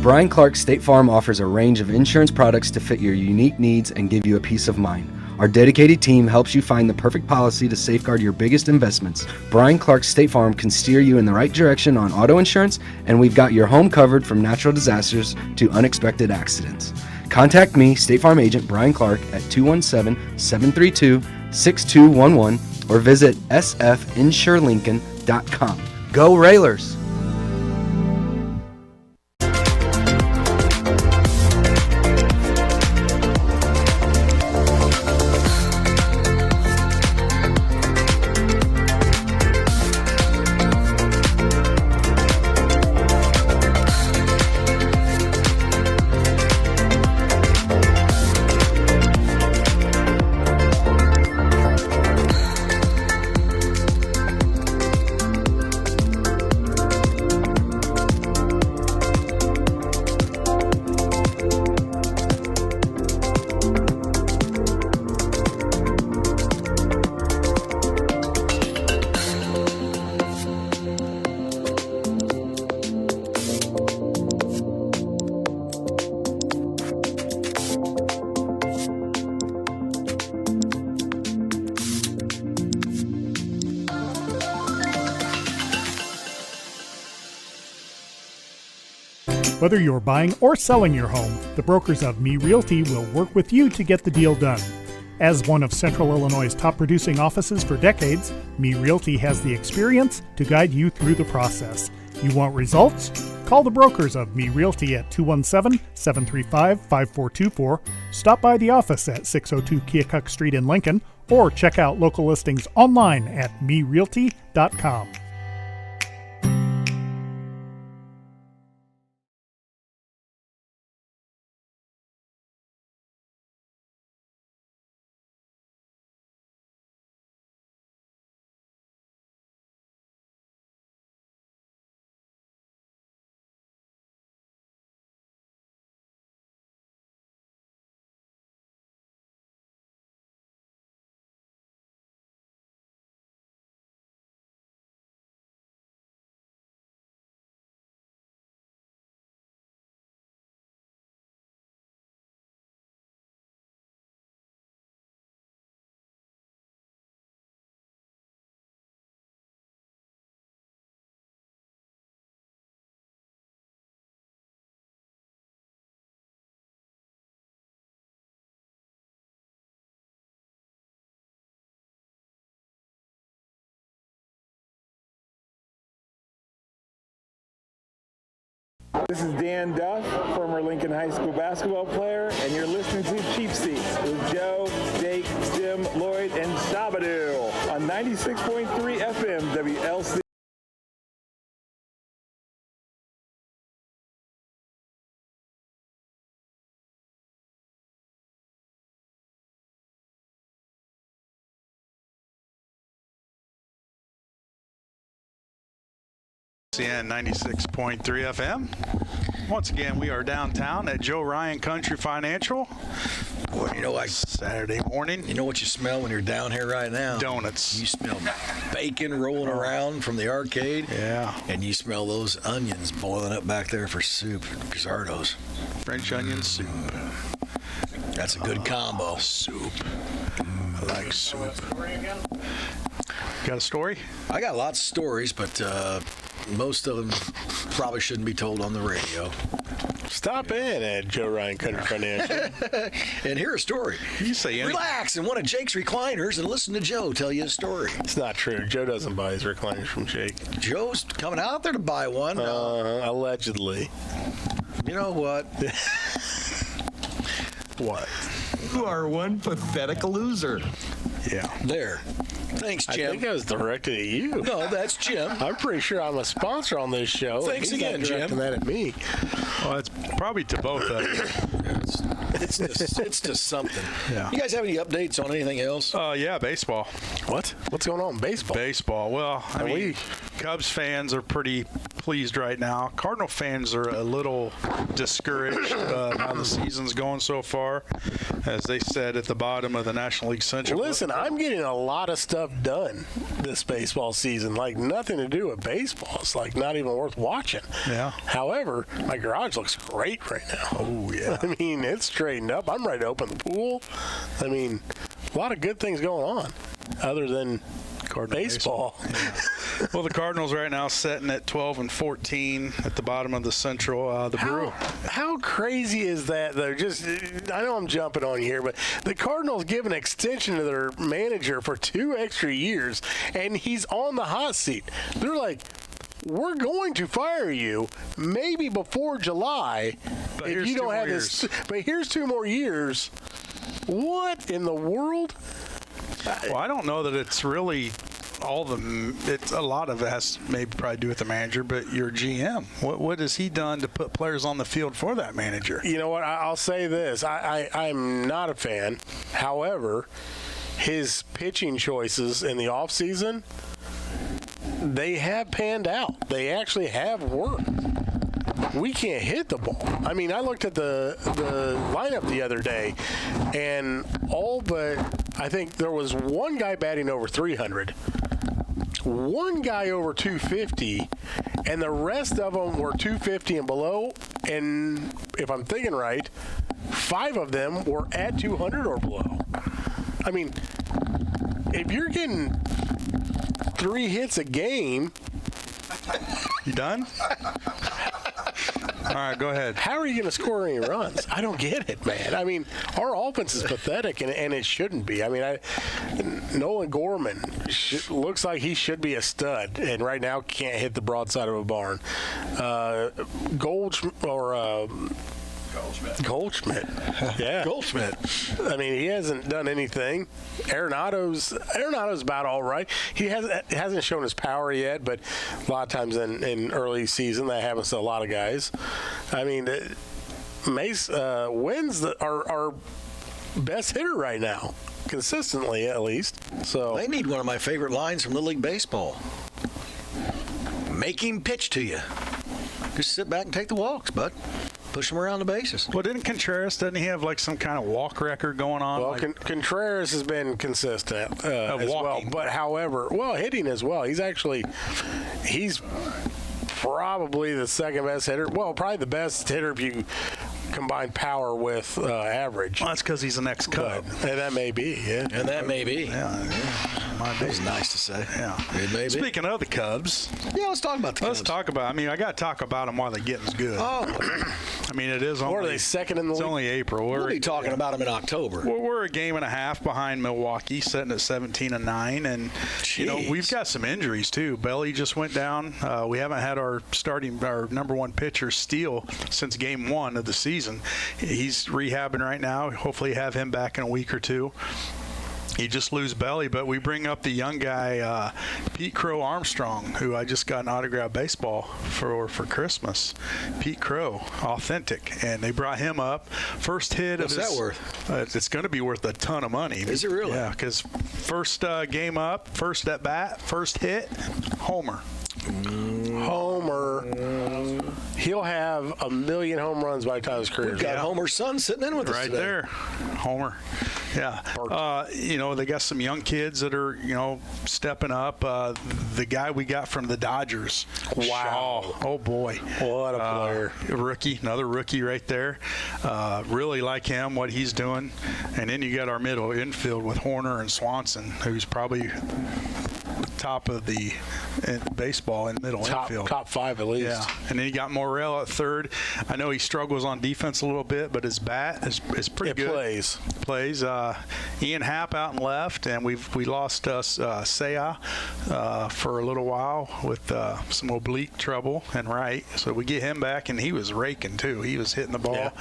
Brian Clark State Farm offers a range of insurance products to fit your unique needs and give you a peace of mind. Our dedicated team helps you find the perfect policy to safeguard your biggest investments. Brian Clark State Farm can steer you in the right direction on auto insurance, and we've got your home covered from natural disasters to unexpected accidents. Contact me, State Farm agent Brian Clark, at 217-732-6211 or visit sfinsurelincoln.com. Go Railers! Whether you're buying or selling your home, the brokers of Me Realty will work with you to get the deal done. As one of Central Illinois' top producing offices for decades, Me Realty has the experience to guide you through the process. You want results? Call the brokers of Me Realty at 217-735-5424, stop by the office at 602 Keokuk Street in Lincoln, or check out local listings online at merealty.com. This is Dan Duff, former Lincoln High School basketball player, and you're listening to Cheap Seats with Joe, Jake, Jim, Lloyd, and Shabadoo on 96.3 FM WLC. CN 96.3 FM. Once again, we are downtown at Joe Ryan Country Financial. Boy, you know, like Saturday morning. You know what you smell when you're down here right now? Donuts. You smell bacon rolling around from the arcade. Yeah. And you smell those onions boiling up back there for soup, Gazzardo's. French onion soup. That's a good combo. Soup. I like soup. Got a story? I got lots of stories, but most of them probably shouldn't be told on the radio. Stop in at Joe Ryan Country Financial. And hear a story. You say anything. Relax in one of Jake's recliners and listen to Joe tell you a story. It's not true. Joe doesn't buy his recliners from Jake. Joe's coming out there to buy one. Allegedly. You know what? What? You are one pathetic loser. Yeah. There. Thanks, Jim. I think that was directed at you. No, that's Jim. I'm pretty sure I'm a sponsor on this show. Thanks He's again, not directing Jim. that at me. Well, it's probably to both of you. It's just something. Yeah. You guys have any updates on anything else? Yeah, baseball. What? What's going on in baseball? Baseball. Well, I mean, Cubs fans are pretty pleased right now. Cardinal fans are a little discouraged how the season's going so far, as they said at the bottom of the National League Central. Listen, I'm getting a lot of stuff done this baseball season, like nothing to do with baseball. It's like not even worth watching. Yeah. However, my garage looks great right now. Oh, yeah. I mean, it's straightened up. I'm ready to open the pool. I mean, a lot of good things going on other than baseball. Yeah. Well, the Cardinals right now sitting at 12-14 at the bottom of the Central. How crazy is that, though? Just, I know I'm jumping on you here, but the Cardinals give an extension to their manager for 2 extra years, and he's on the hot seat. They're like, we're going to fire you maybe before July if you don't have this. But here's 2 more years. What in the world? Well, I don't know that it's really it's a lot of it has maybe probably do with the manager, but your GM. What has he done to put players on the field for that manager? You know what? I'll say this. I'm not a fan. However, his pitching choices in the offseason, they have panned out. They actually have worked. We can't hit the ball. I mean, I looked at the lineup the other day, and all but I think there was one guy batting over 300, one guy over 250, and the rest of them were 250 and below. And if I'm thinking right, 5 of them were at 200 or below. I mean, if you're getting 3 hits a game, you done? All right, go ahead. How are you going to score any runs? I don't get it, man. I mean, our offense is pathetic, and it shouldn't be. I mean, Nolan Gorman looks like he should be a stud, and right now can't hit the broadside of a barn. Goldschmidt. Yeah. Goldschmidt. I mean, he hasn't done anything. Arenado's about all right. He hasn't shown his power yet, but a lot of times in early season that happens to a lot of guys. I mean, Mace Wynn's our best hitter right now, consistently at least. So they need one of my favorite lines from Little League Baseball. Make him pitch to you. Just sit back and take the walks, bud. Push him around the bases. Well, doesn't he have like some kind of walk record going on? Well, Contreras has been consistent as walking. well. But however, hitting as well. He's probably the second best hitter. Well, probably the best hitter if you combine power with average. Well, that's because he's an ex-Cub. And that may be, yeah. And that may be. Yeah. might be. That was nice to say. Yeah. It may be. Speaking of the Cubs. Yeah, let's talk about the Cubs. Let's talk about. I mean, I got to talk about them while they're getting as good. Oh. I mean, it is only. Or are they second in the league? It's only April. We'll be talking about them in October. We're a game and a half behind Milwaukee, sitting at 17-9, and you know we've got some injuries too. Belly just went down. We haven't had our number one pitcher Steele since game 1 of the season. He's rehabbing right now. Hopefully, have him back in a week or two. You just lose Belly, but we bring up the young guy, Pete Crow Armstrong, who I just got an autographed baseball for Christmas. Pete Crow, authentic, and they brought him up. First hit. What's that worth? It's going to be worth a ton of money. Is it really? Yeah, because first game up, first at bat, first hit, homer. Homer. He'll have 1 million home runs by the time his career. We've got Homer's son sitting in with us right today. there. Homer. Yeah. You know, they got some young kids that are, you know, stepping up. The guy we got from the Dodgers. Wow. Oh, boy. What a player. Rookie. Another rookie right there. Really like him, what he's doing. And then you got our middle infield with Horner and Swanson, who's probably top of the baseball in middle infield. Top 5 at least. Yeah. And then you got Morrell at third. I know he struggles on defense a little bit, but his bat is pretty good. Plays. Ian Happ out and left, and we lost Seiya for a little while with some oblique trouble and right. So we get him back, and he was raking too. He was hitting the ball.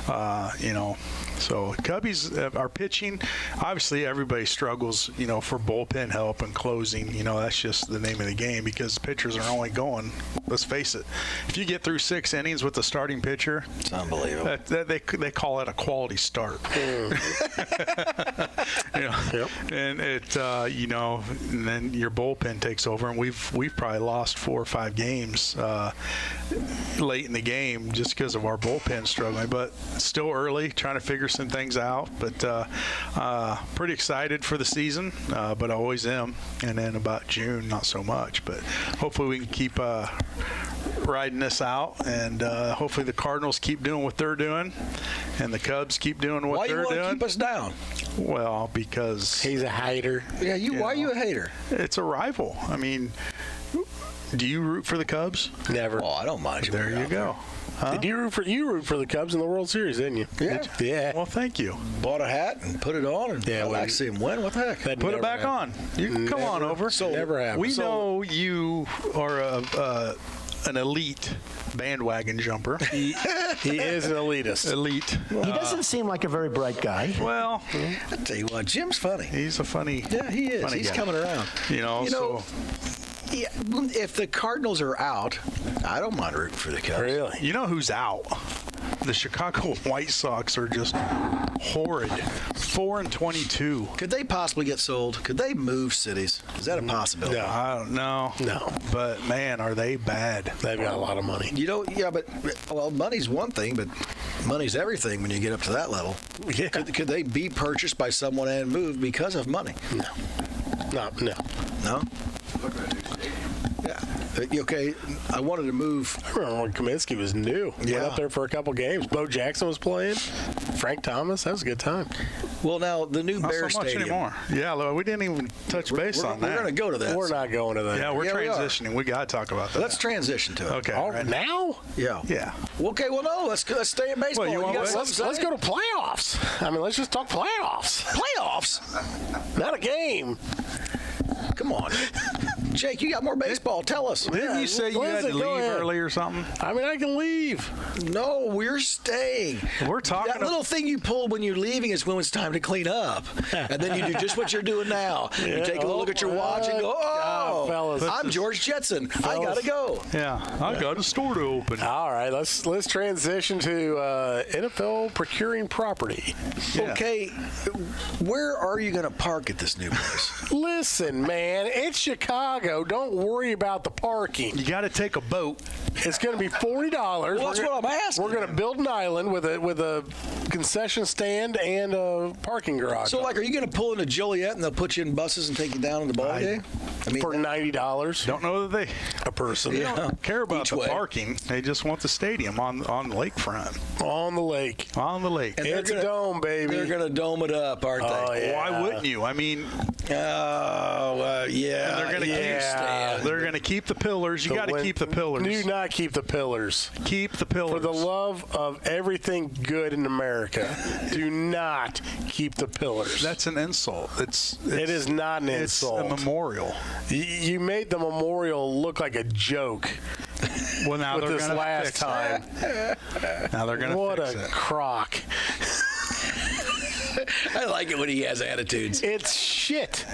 Yeah. You know. So Cubbies are pitching. Obviously, everybody struggles, you know, for bullpen help and closing. You know, that's just the name of the game because pitchers are only going. Let's face it. If you get through 6 innings with the starting pitcher, it's unbelievable. They call it a quality start. You know, yep. And it you know, and then your bullpen takes over, and we've probably lost 4 or 5 games late in the game just because of our bullpen struggling. But still early, trying to figure some things out. But pretty excited for the season, but I always am. And then about June, not so much. But hopefully we can keep riding this out, and hopefully the Cardinals keep doing what they're doing, and the Cubs keep doing what they're doing. Why you want to keep us down? Well, because he's a hater. Yeah, why are you a hater? It's a rival. I mean, do you root for the Cubs? Never. Oh, I don't mind you. There you go. Huh? Did you root for the Cubs in the World Series, didn't you? Yeah. Yeah. Well, thank you. Bought a hat and put it on, and I like to see him win. What the heck? Put it back on. You can come on over. So never happened. We know you are an elite bandwagon jumper. He is an elitist. Elite. He doesn't seem like a very bright guy. Well, I tell you what, Jim's funny. He's a funny. Yeah, he is. He's guy. coming around. You know. Yeah, if the Cardinals are out, I don't mind rooting for the Cubs. Really? You know who's out? The Chicago White Sox are just horrid. 4-22. Could they possibly get sold? Could they move cities? Is that a possibility? No, I don't know. No. But man, are they bad? They've got a lot of money. You know, yeah, but money's one thing, but money's everything when you get up to that level. Yeah. Could they be purchased by someone and moved because of money? No. No? Yeah. Okay, I wanted to move. I remember when Kaminsky was new. Yeah. Went up there for a couple games. Bo Jackson was playing. Frank Thomas. That was a good time. Well, now, the new Not Bear so much Stadium. anymore. Yeah, we didn't even touch base on that. We're going to go to that. We're not going to that. Yeah, we're Yeah, we are. transitioning. We got to talk about that. Let's transition to it. Okay. Oh, right. now? Yeah. Yeah. Okay, well, no, let's stay in baseball. Well, you want- Let's go to playoffs. I mean, let's just talk playoffs. Playoffs? Not a game. Come on. Jake, you got more baseball. Tell us. Didn't you say you had to Listen, leave go ahead. early or something? I mean, I can leave. No, we're staying. We're talking That little thing you pulled when you're leaving is when it's time to clean up. And then you do just what you're doing now. You take a look at your watch and go, oh, fellas. I'm George Jetson. I got to go. Yeah, I got a store to open. All right, let's transition to NFL procuring property. Yeah. Okay, where are you going to park at this new place? Listen, man, it's Chicago. Chicago, don't worry about the parking. You got to take a boat. It's going to be $40. Well, that's what I'm asking. We're going to build an island with a concession stand and a parking garage. So, like, are you going to pull into Joliet and they'll put you in buses and take you down to the ball game? I mean, for $90. Don't know that a person. They don't care about the parking. They just want the stadium on the lakefront. On the lake. On the lake. And it's a dome, baby. They're going to dome it up, aren't they? Yeah. Why wouldn't you? I mean, yeah. They're going to keep the pillars. You got to keep the pillars. Do not keep the pillars. Keep the pillars. For the love of everything good in America, do not keep the pillars. That's an insult. It is not an insult. It's a memorial. You made the memorial look like a joke. Well, now with they're this gonna last fix time. Now they're going to What fix a it. crock. I like it when he has attitudes. It's shit.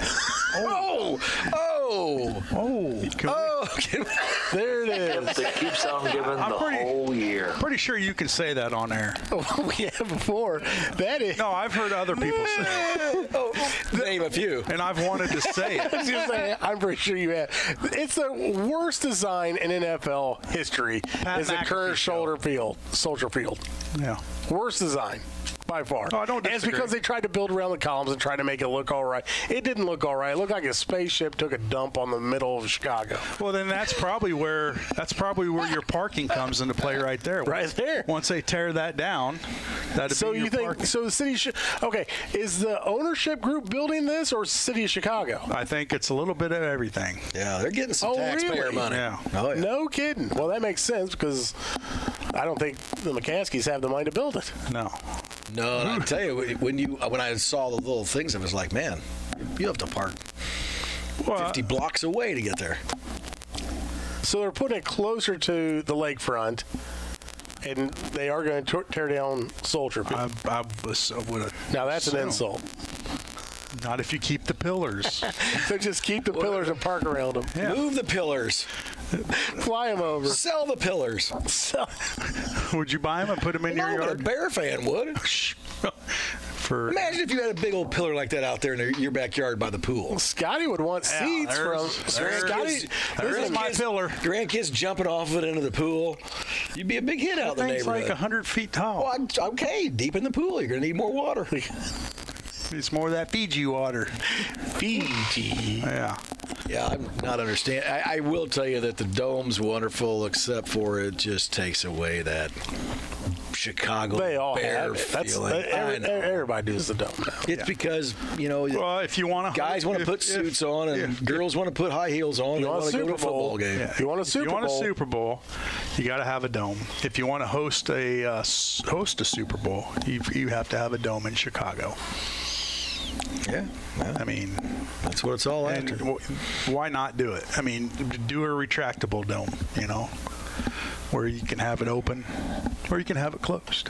There it is. It keeps on giving whole year. Pretty sure you can say that on air. We have before. That is. No, I've heard other people say it. Name a few. And I've wanted to say it. I'm pretty sure you have. It's the worst design in NFL history. Is the current Soldier Field. Yeah. Worst design. By far. Oh, I don't and it's disagree. because they tried to build around the columns and try to make it look all right. It didn't look all right. It looked like a spaceship took a dump on the middle of Chicago. Well, then that's probably where your parking comes into play right there. Right there. Once they tear that down, that'd So be you your think parking. so? The city okay. Is the ownership group building this, or City of Chicago? I think it's a little bit of everything. Yeah, they're getting some taxpayer really? money. Yeah. Oh, yeah. No kidding. Well, that makes sense because I don't think the McCaskies have the money to build it. No. No, and I tell you, when I saw the little things, I was like, man, you have to park 50 blocks away to get there. So they're putting it closer to the lakefront, and they are going to tear down Soldier Field. Now that's an insult. Not if you keep the pillars. So just keep the pillars and park around them. Yeah. Move the pillars. Fly them over. Sell the pillars. Would you buy them and put them in your yard? A Bear fan would. Imagine if you had a big old pillar like that out there in your backyard by the pool. Scotty would want seats from Scotty. There's my pillar. Grandkids jumping off of it into the pool. You'd be a big hit out in the Thing's neighborhood. like 100 feet tall. Well, okay, deep in the pool, you're going to need more water. It's more of that Fiji water. Fiji. Yeah. Yeah, I'm not understanding. I will tell you that the dome's wonderful, except for it just takes away that Chicago They all Bear have it. That's feeling. everybody does the dome now. It's because, well, if you want to, guys want to put suits on and girls want to put high heels on. They want to go to a football game. Yeah. You want a Super Bowl, you got to have a dome. If you want to host a Super Bowl, you have to have a dome in Chicago. Yeah. I mean, that's what it's all after. Why not do it? I mean, do a retractable dome, where you can have it open or you can have it closed.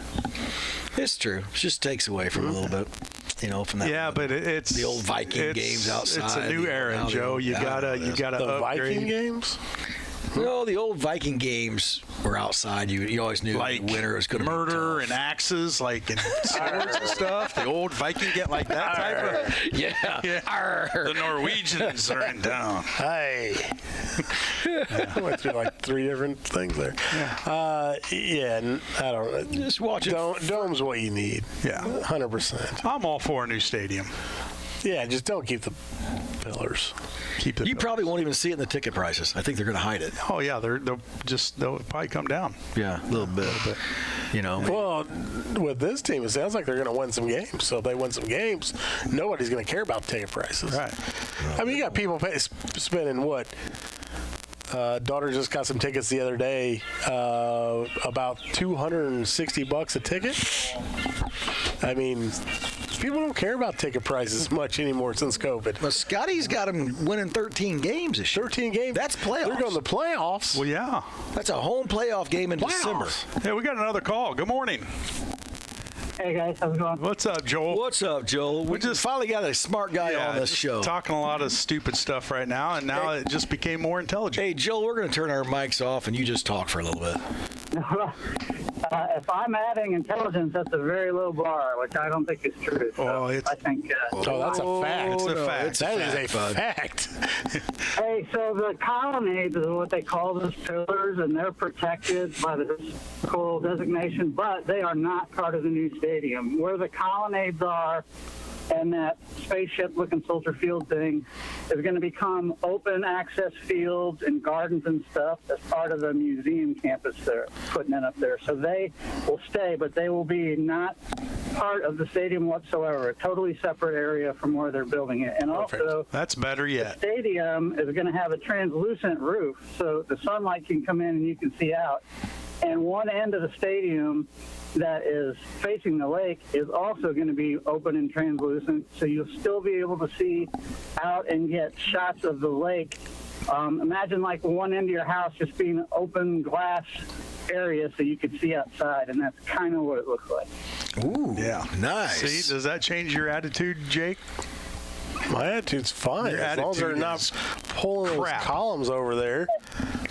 It's true. It just takes away from a little bit, from that. Yeah, but it's the old Viking games outside. It's a new era, Joe. You gotta the upgrade. Viking games. No, the old Viking games were outside. You always knew like the winter was going to be murder and axes, and swords and stuff. The old Viking get like that type of. Yeah. The Norwegians are in town. Hey. I went through like 3 different things there. I don't know. Just watch it. Dome's what you need. Yeah. 100%. I'm all for a new stadium. Yeah, just don't keep the pillars. You probably won't even see it in the ticket prices. I think they're going to hide it. Oh yeah, they'll probably come down. Yeah, a little bit. Well, with this team, it sounds like they're going to win some games. So if they win some games, nobody's going to care about ticket prices. Right. I mean, you got people spending what? Daughter just got some tickets the other day, about $260 a ticket. I mean, people don't care about ticket prices much anymore since COVID. But Scotty's got them winning 13 games this year. 13 games. That's playoffs. They're going to the playoffs. Well, yeah. That's a home playoff game in December. Hey, we got another call. Good morning. Hey guys, how's it going? What's up, Joel? What's up, Joel? We just finally got a smart guy on this show. Talking a lot of stupid stuff right now, and now it just became more intelligent. Hey, Joel, we're going to turn our mics off, and you just talk for a little bit. If I'm adding intelligence, that's a very low bar, which I don't think is true. So I think. That's a fact. It's a fact. That is a fact. Hey, so the colonnades is what they call those pillars, and they're protected by the historical designation, but they are not part of the new stadium. Where the colonnades are, and that spaceship-looking Soldier Field thing is going to become open access fields and gardens and stuff as part of the museum campus they're putting in up there. So they will stay, but they will be not part of the stadium whatsoever. A totally separate area from where they're building it. And also, that's better yet. The stadium is going to have a translucent roof, so the sunlight can come in and you can see out. And one end of the stadium that is facing the lake is also going to be open and translucent, so you'll still be able to see out and get shots of the lake. Imagine like one end of your house just being an open glass area so you could see outside, and that's kind of what it looks like. Ooh, yeah, nice. See, does that change your attitude, Jake? My attitude's fine. As long as they're not pulling those columns over there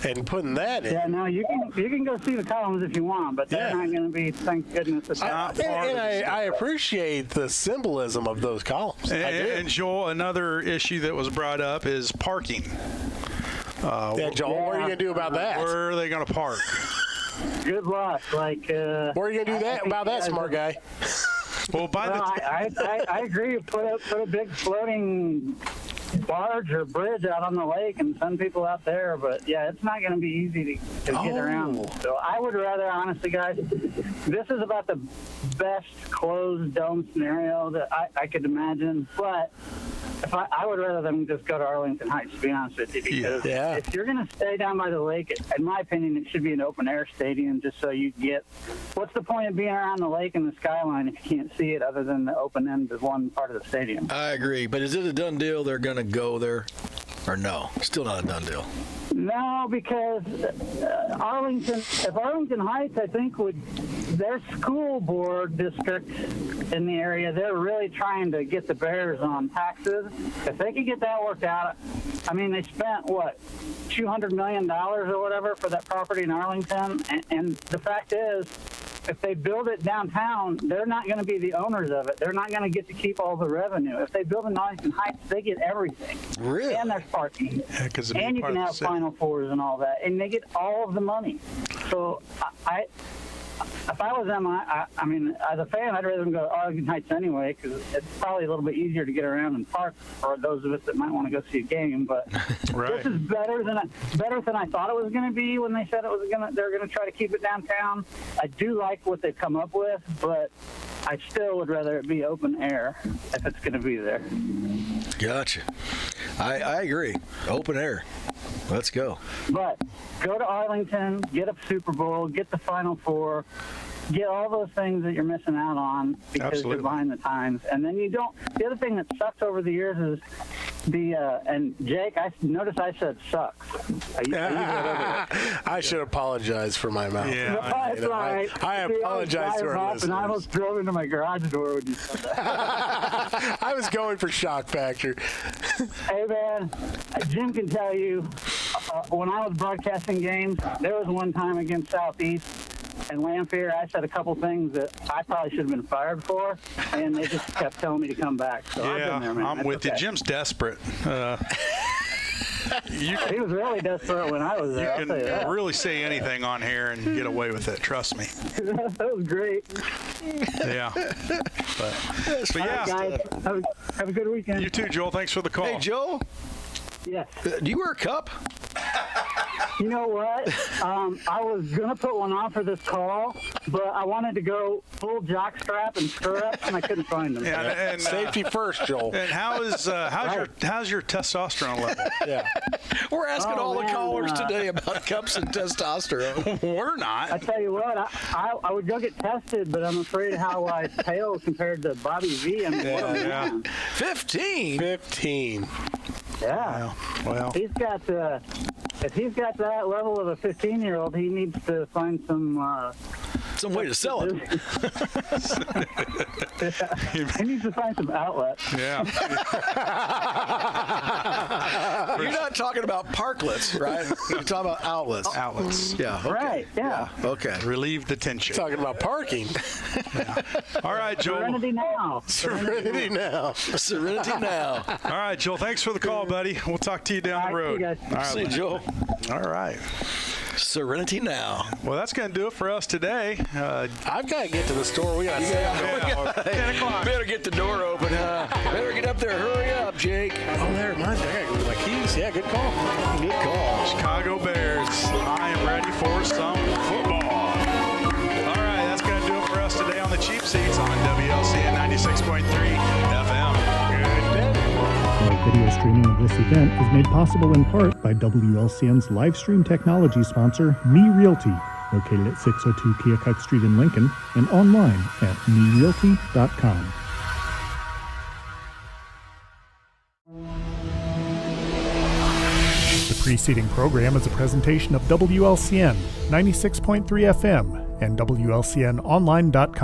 and putting that in. Yeah, no, you can go see the columns if you want, but they're not going to be, thank goodness. I appreciate the symbolism of those columns. And Joel, another issue that was brought up is parking. Joel, what are you going to do about that? Where are they going to park? Good luck. Like, what are you going to do about that, smart guy? Well, I agree. Put a big floating barge or bridge out on the lake and send people out there. But yeah, it's not going to be easy to get around. So I would rather, honestly, guys, this is about the best closed dome scenario that I could imagine. But if I would rather them just go to Arlington Heights, to be honest with you, because if you're going to stay down by the lake, in my opinion, it should be an open air stadium just so you get. What's the point of being around the lake and the skyline if you can't see it other than the open end of one part of the stadium? I agree, but is it a done deal? They're going to go there, or no? Still not a done deal. No, because Arlington Heights, I think, their school board district in the area, they're really trying to get the Bears on taxes. If they could get that worked out, I mean, they spent, $200 million or whatever for that property in Arlington. And the fact is, if they build it downtown, they're not going to be the owners of it. They're not going to get to keep all the revenue. If they build in Arlington Heights, they get everything. Really? And there's parking. Yeah, and you can have Final Fours and all that. And they get all of the money. So if I was them, I mean, as a fan, I'd rather them go to Arlington Heights anyway, because it's probably a little bit easier to get around and park for those of us that might want to go see a game. But this is better than I thought it was going to be when they said they're going to try to keep it downtown. I do like what they've come up with, but I still would rather it be open air if it's going to be there. Gotcha. I agree. Open air. Let's go. But go to Arlington, get a Super Bowl, get the Final Four, get all those things that you're missing out on because you're behind the times. And then you don't. The other thing that sucks over the years is and Jake, I noticed I said sucks. I should apologize for my mouth. Yeah, that's right. I apologize to our listeners. And I almost drove into my garage door when you said that. I was going for shock factor. Hey, man, Jim can tell you, when I was broadcasting games, there was one time against Southeast and Lamphere, I said a couple things that I probably should have been fired for, and they just kept telling me to come back. So I've been there, man. I'm with you. Jim's desperate. He was really desperate when I was there. You can really say anything on here and get away with it. Trust me. That was great. Yeah. But yeah. Right, guys, have a good weekend. You too, Joel. Thanks for the call. Hey, Joel. Yes. Do you wear a cup? You know what? I was going to put one on for this call, but I wanted to go full jockstrap and stirrups, and I couldn't find them. Yeah, and safety first, Joel. And how's your testosterone level? Yeah. We're asking all the callers today about cups and testosterone. We're not. I tell you what, I would go get tested, but I'm afraid how I pale compared to Bobby V. I mean, 15. Yeah. Well, he's got if he's got that level of a 15-year-old, he needs to find some way to sell it. He needs to find some outlets. Yeah. You're not talking about parklets, right? You're talking about outlets. Outlets. Yeah. Okay. Right. Yeah. Okay. Relieve the tension. Talking about parking. All right, Joel. Serenity now. Serenity now. Serenity now. All right, Joel. Thanks for the call, buddy. We'll talk to you down the road. See you guys. All right, See you, Joel. All right. Serenity now. Well, that's going to do it for us today. I've got to get to the store. We got 10 o'clock. Better get the door open. Better get up there. Hurry up, Jake. Oh, there, mine. I got my keys. Yeah, good call. Good call. Chicago Bears. I am ready for some football. All right, that's going to do it for us today on the Cheap Seats on WLCN 96.3 FM. Live video streaming of this event is made possible in part by WLCN's live stream technology sponsor, Me Realty, located at 602 Keokuk Street in Lincoln and online at merealty.com. The preceding program is a presentation of WLCN 96.3 FM and WLCNonline.com.